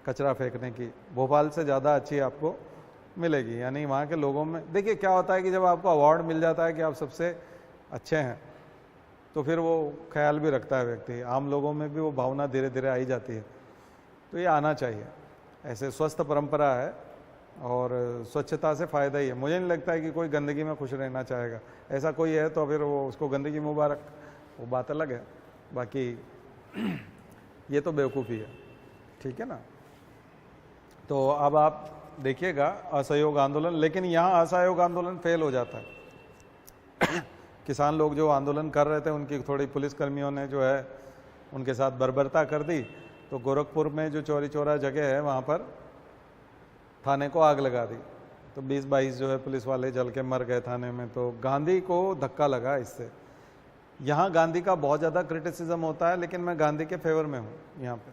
कचरा फेंकने की भोपाल से ज़्यादा अच्छी आपको मिलेगी। यानी वहाँ के लोगों में, देखिए क्या होता है कि जब आपको अवार्ड मिल जाता है कि आप सबसे अच्छे हैं, तो फिर वो ख्याल भी रखता है व्यक्ति, आम लोगों में भी वो भावना धीरे धीरे आई जाती है। तो ये आना चाहिए, ऐसे स्वस्थ परंपरा है और स्वच्छता से फ़ायदा ही है। मुझे नहीं लगता है कि कोई गंदगी में खुश रहना चाहेगा, ऐसा कोई है तो फिर वो उसको गंदगी मुबारक, वो बात अलग है। बाकी ये तो बेवकूफ़ी है, ठीक है ना। तो अब आप देखिएगा असहयोग आंदोलन, लेकिन यहाँ असहयोग आंदोलन फेल हो जाता है। किसान लोग जो आंदोलन कर रहे थे, उनकी थोड़ी पुलिसकर्मियों ने जो है उनके साथ बर्बरता कर दी, तो गोरखपुर में जो चौरी चौरा जगह है वहाँ पर थाने को आग लगा दी। तो 20-22 जो है पुलिस वाले जल के मर गए थाने में। तो गांधी को धक्का लगा इससे। यहाँ गांधी का बहुत ज़्यादा क्रिटिसिज्म होता है, लेकिन मैं गांधी के फेवर में हूँ यहाँ पे।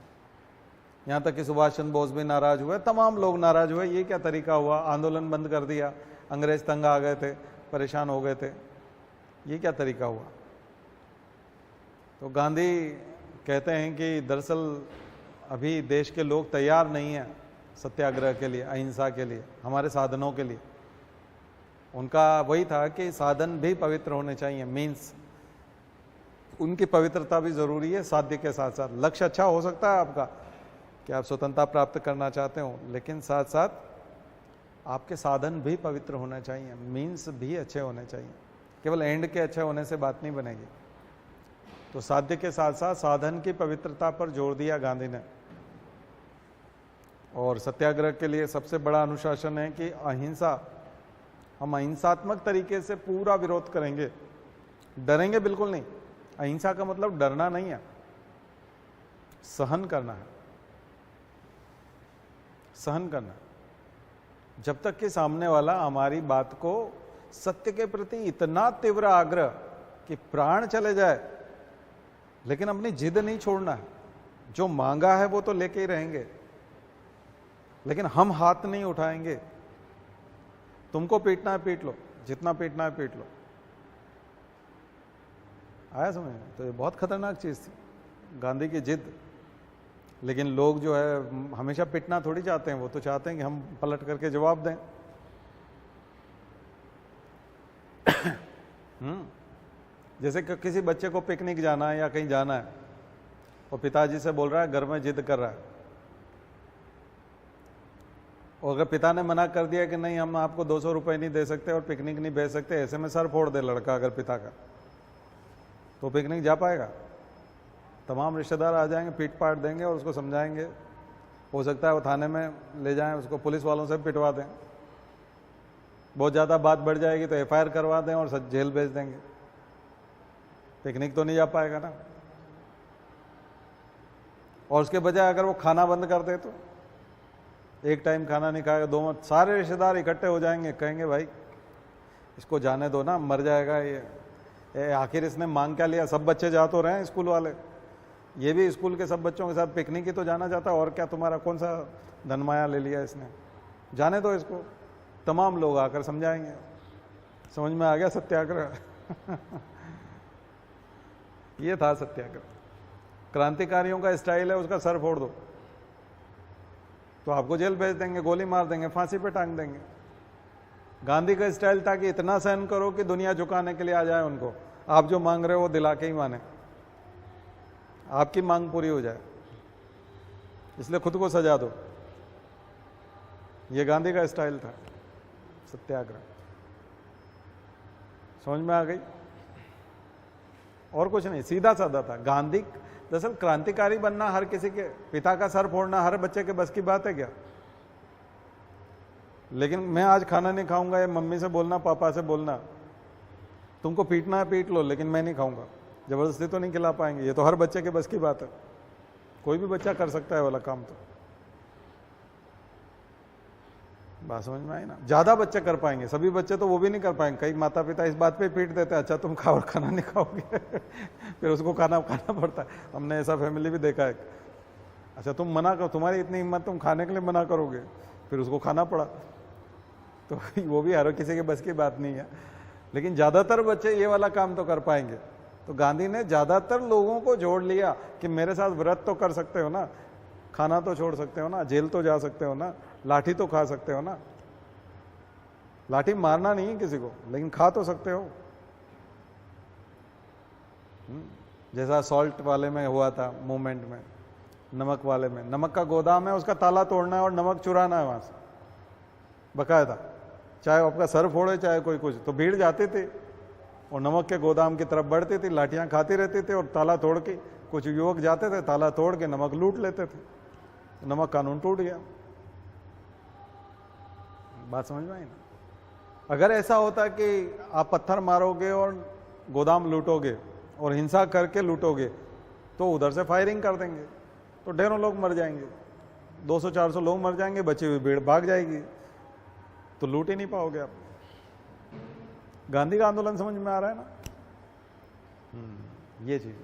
यहाँ तक कि सुभाष चंद्र बोस भी नाराज़ हुए, तमाम लोग नाराज़ हुए। ये क्या तरीका हुआ, आंदोलन बंद कर दिया, अंग्रेज तंग आ गए थे, परेशान हो गए थे, ये क्या तरीका हुआ। तो गांधी कहते हैं कि दरअसल अभी देश के लोग तैयार नहीं हैं सत्याग्रह के लिए, अहिंसा के लिए, हमारे साधनों के लिए। उनका वही था कि साधन भी पवित्र होने चाहिए, मीन्स उनकी पवित्रता भी ज़रूरी है साध्य के साथ साथ। लक्ष्य अच्छा हो सकता है आपका कि आप स्वतंत्रता प्राप्त करना चाहते हो, लेकिन साथ साथ आपके साधन भी पवित्र होने चाहिए, मीन्स भी अच्छे होने चाहिए। केवल एंड के अच्छे होने से बात नहीं बनेगी। तो साध्य के साथ साथ साधन की पवित्रता पर जोर दिया गांधी ने। और सत्याग्रह के लिए सबसे बड़ा अनुशासन है कि अहिंसा हम अहिंसात्मक तरीके से पूरा विरोध करेंगे, डरेंगे बिल्कुल नहीं। अहिंसा का मतलब डरना नहीं है, सहन करना है, सहन करना। जब तक कि सामने वाला हमारी बात को सत्य के प्रति इतना तीव्र आग्रह कि प्राण चले जाए, लेकिन अपनी जिद नहीं छोड़ना है। जो मांगा है वो तो लेके ही रहेंगे, लेकिन हम हाथ नहीं उठाएंगे। तुमको पीटना है पीट लो, जितना पीटना है पीट लो। आया समझ में? तो ये बहुत खतरनाक चीज थी, गांधी की जिद। लेकिन लोग जो है हमेशा पिटना थोड़ी चाहते हैं, वो तो चाहते हैं कि हम पलट करके जवाब दें। जैसे कि किसी बच्चे को पिकनिक जाना है या कहीं जाना है, और पिताजी से बोल रहा है, घर में जिद कर रहा है, और अगर पिता ने मना कर दिया कि नहीं हम आपको 200 रुपए नहीं दे सकते और पिकनिक नहीं भेज सकते, ऐसे में सर फोड़ दे लड़का अगर पिता का, तो पिकनिक जा पाएगा? तमाम रिश्तेदार आ जाएंगे, पीट पाट देंगे और उसको समझाएंगे। हो सकता है वो थाने में ले जाएं, उसको पुलिस वालों से पिटवा दें। बहुत ज़्यादा बात बढ़ जाएगी तो एफआईआर करवा दें और जेल भेज देंगे। पिकनिक तो नहीं जा पाएगा ना। और उसके बजाय अगर वो खाना बंद कर दे तो एक टाइम खाना नहीं खाएगा, दो सारे रिश्तेदार इकट्ठे हो जाएंगे, कहेंगे भाई इसको जाने दो ना, मर जाएगा ये आखिर इसने मांग क्या लिया? सब बच्चे जा तो रहे हैं स्कूल वाले, ये भी स्कूल के सब बच्चों के साथ पिकनिक ही तो जाना चाहता है, और क्या तुम्हारा कौन सा धनमाया ले लिया इसने, जाने दो इसको। तमाम लोग आकर समझाएंगे। समझ में आ गया सत्याग्रह? ये था सत्याग्रह। क्रांतिकारियों का स्टाइल है उसका सर फोड़ दो तो आपको जेल भेज देंगे, गोली मार देंगे, फांसी पे टांग देंगे। गांधी का स्टाइल था कि इतना सहन करो कि दुनिया झुकाने के लिए आ जाए उनको, आप जो मांग रहे हो वो दिला के ही माने, आपकी मांग पूरी हो जाए, इसलिए खुद को सजा दो। ये गांधी का स्टाइल था, सत्याग्रह। समझ में आ गई? और कुछ नहीं, सीधा साधा था। गांधी दरअसल क्रांतिकारी बनना हर किसी के, पिता का सर फोड़ना हर बच्चे के बस की बात है क्या? लेकिन मैं आज खाना नहीं खाऊंगा, ये मम्मी से बोलना, पापा से बोलना, तुमको पीटना है पीट लो, लेकिन मैं नहीं खाऊंगा, जबरदस्ती तो नहीं खिला पाएंगे। ये तो हर बच्चे के बस की बात है, कोई भी बच्चा कर सकता है वाला काम। तो बात समझ में आई ना? ज्यादा बच्चे कर पाएंगे, सभी बच्चे तो वो भी नहीं कर पाएंगे। कई माता पिता इस बात पे पीट देते हैं, अच्छा तुम खाओ और खाना नहीं खाओगे फिर उसको खाना पड़ता है। हमने ऐसा फैमिली भी देखा है। अच्छा तुम मना करो, तुम्हारी इतनी हिम्मत, तुम खाने के लिए मना करोगे, फिर उसको खाना पड़ा। तो वो भी हर किसी के बस की बात नहीं है, लेकिन ज्यादातर बच्चे ये वाला काम तो कर पाएंगे। तो गांधी ने ज्यादातर लोगों को जोड़ लिया कि मेरे साथ व्रत तो कर सकते हो ना, खाना तो छोड़ सकते हो ना, जेल तो जा सकते हो ना, लाठी तो खा सकते हो ना। लाठी मारना नहीं है किसी को, लेकिन खा तो सकते हो। जैसा सॉल्ट वाले में हुआ था मूवमेंट में, नमक वाले में, नमक का गोदाम है, उसका ताला तोड़ना है और नमक चुराना है वहां से बकायदा, चाहे आपका सर फोड़े चाहे कोई कुछ। तो भीड़ जाती थी और नमक के गोदाम की तरफ बढ़ती थी, लाठियां खाती रहती थी और ताला तोड़ के, कुछ युवक जाते थे, ताला तोड़ के नमक लूट लेते थे। नमक कानून टूट गया। बात समझ में आई ना? अगर ऐसा होता कि आप पत्थर मारोगे और गोदाम लूटोगे और हिंसा करके लूटोगे, तो उधर से फायरिंग कर देंगे, तो ढेरों लोग मर जाएंगे, 200-400 लोग मर जाएंगे, बची हुई भीड़ भाग जाएगी, तो लूट ही नहीं पाओगे आप। गांधी का आंदोलन समझ में आ रहा है ना? ये चीज।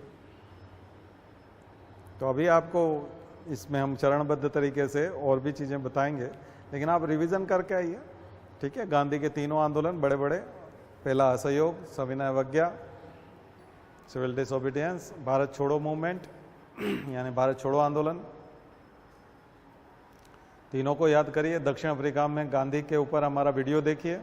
तो अभी आपको इसमें हम चरणबद्ध तरीके से और भी चीजें बताएंगे, लेकिन आप रिवीजन करके आइए, ठीक है? गांधी के तीनों आंदोलन बड़े बड़े, पहला असहयोग, सविनय अवज्ञा, सिविल डिसोबीडियंस, भारत छोड़ो मूवमेंट यानी भारत छोड़ो आंदोलन, तीनों को याद करिए। दक्षिण अफ्रीका में गांधी के ऊपर हमारा वीडियो देखिए,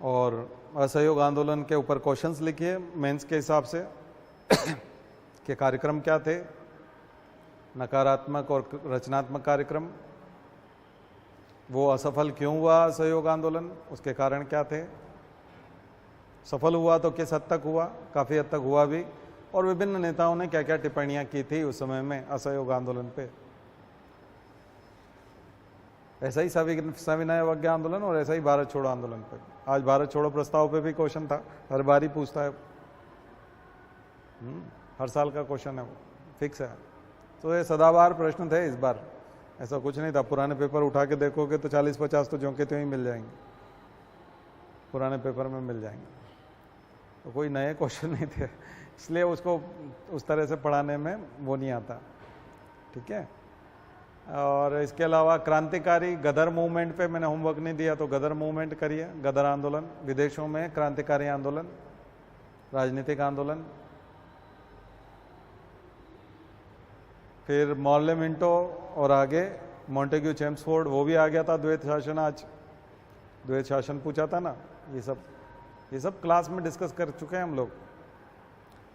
और असहयोग आंदोलन के ऊपर क्वेश्चंस लिखिए मेंस के हिसाब से के कार्यक्रम क्या थे, नकारात्मक और रचनात्मक कार्यक्रम, वो असफल क्यों हुआ असहयोग आंदोलन, उसके कारण क्या थे, सफल हुआ तो किस हद तक हुआ, काफी हद तक हुआ भी, और विभिन्न नेताओं ने क्या क्या टिप्पणियां की थी उस समय में असहयोग आंदोलन पे। ऐसा ही सविनय अवज्ञा आंदोलन और ऐसा ही भारत छोड़ो आंदोलन पे। आज भारत छोड़ो प्रस्ताव पे भी क्वेश्चन था, हर बार ही पूछता है, हर साल का क्वेश्चन है वो, फिक्स है। तो ये सदाबहार प्रश्न थे इस बार, ऐसा कुछ नहीं था। पुराने पेपर उठा के देखोगे तो 40-50 तो ज्यों के त्यों ही मिल जाएंगे, पुराने पेपर में मिल जाएंगे। तो कोई नए क्वेश्चन नहीं थे, इसलिए उसको उस तरह से पढ़ाने में वो नहीं आता, ठीक है। और इसके अलावा क्रांतिकारी गदर मूवमेंट पे मैंने होमवर्क नहीं दिया, तो गदर मूवमेंट करिए, गदर आंदोलन, विदेशों में क्रांतिकारी आंदोलन, राजनीतिक आंदोलन। फिर मॉर्ले मिंटो और आगे मॉन्टेग्यू चेम्सफोर्ड, वो भी आ गया था, द्वैत शासन। आज द्वैत शासन पूछा था ना, ये सब क्लास में डिस्कस कर चुके हैं हम लोग।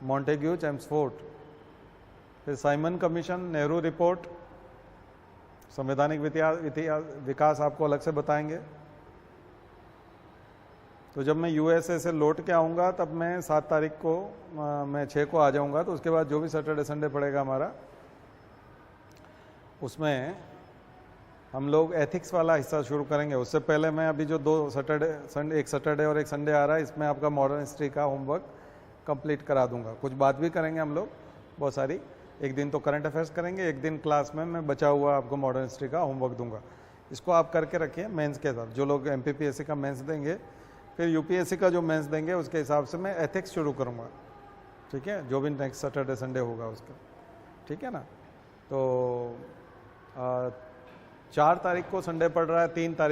मॉन्टेग्यू चेम्सफोर्ड, फिर साइमन कमीशन, नेहरू रिपोर्ट, संवैधानिक विकास आपको अलग से बताएंगे। तो जब मैं यूएसए से लौट के आऊँगा तब मैं 7 तारीख को, मैं 6 को आ जाऊँगा, तो उसके बाद जो भी सैटरडे संडे पड़ेगा हमारा, उसमें हम लोग एथिक्स वाला हिस्सा शुरू करेंगे। उससे पहले मैं अभी जो 2 सैटरडे, एक सैटरडे और एक संडे आ रहा है, इसमें आपका मॉडर्न हिस्ट्री का होमवर्क कंप्लीट करा दूंगा। कुछ बात भी करेंगे हम लोग बहुत सारी, एक दिन तो करंट अफेयर्स करेंगे, एक दिन क्लास में मैं बचा हुआ आपको मॉडर्न हिस्ट्री का होमवर्क दूंगा। इसको आप करके रखिए मेंस के साथ। जो लोग एमपीपीएससी का मेंस देंगे, फिर यूपीएससी का जो मेंस देंगे, उसके हिसाब से मैं एथिक्स शुरू करूँगा, ठीक है, जो भी नेक्स्ट सैटरडे संडे होगा उसका, ठीक है ना। तो 4 तारीख को संडे पड़ रहा है, 3 तारीख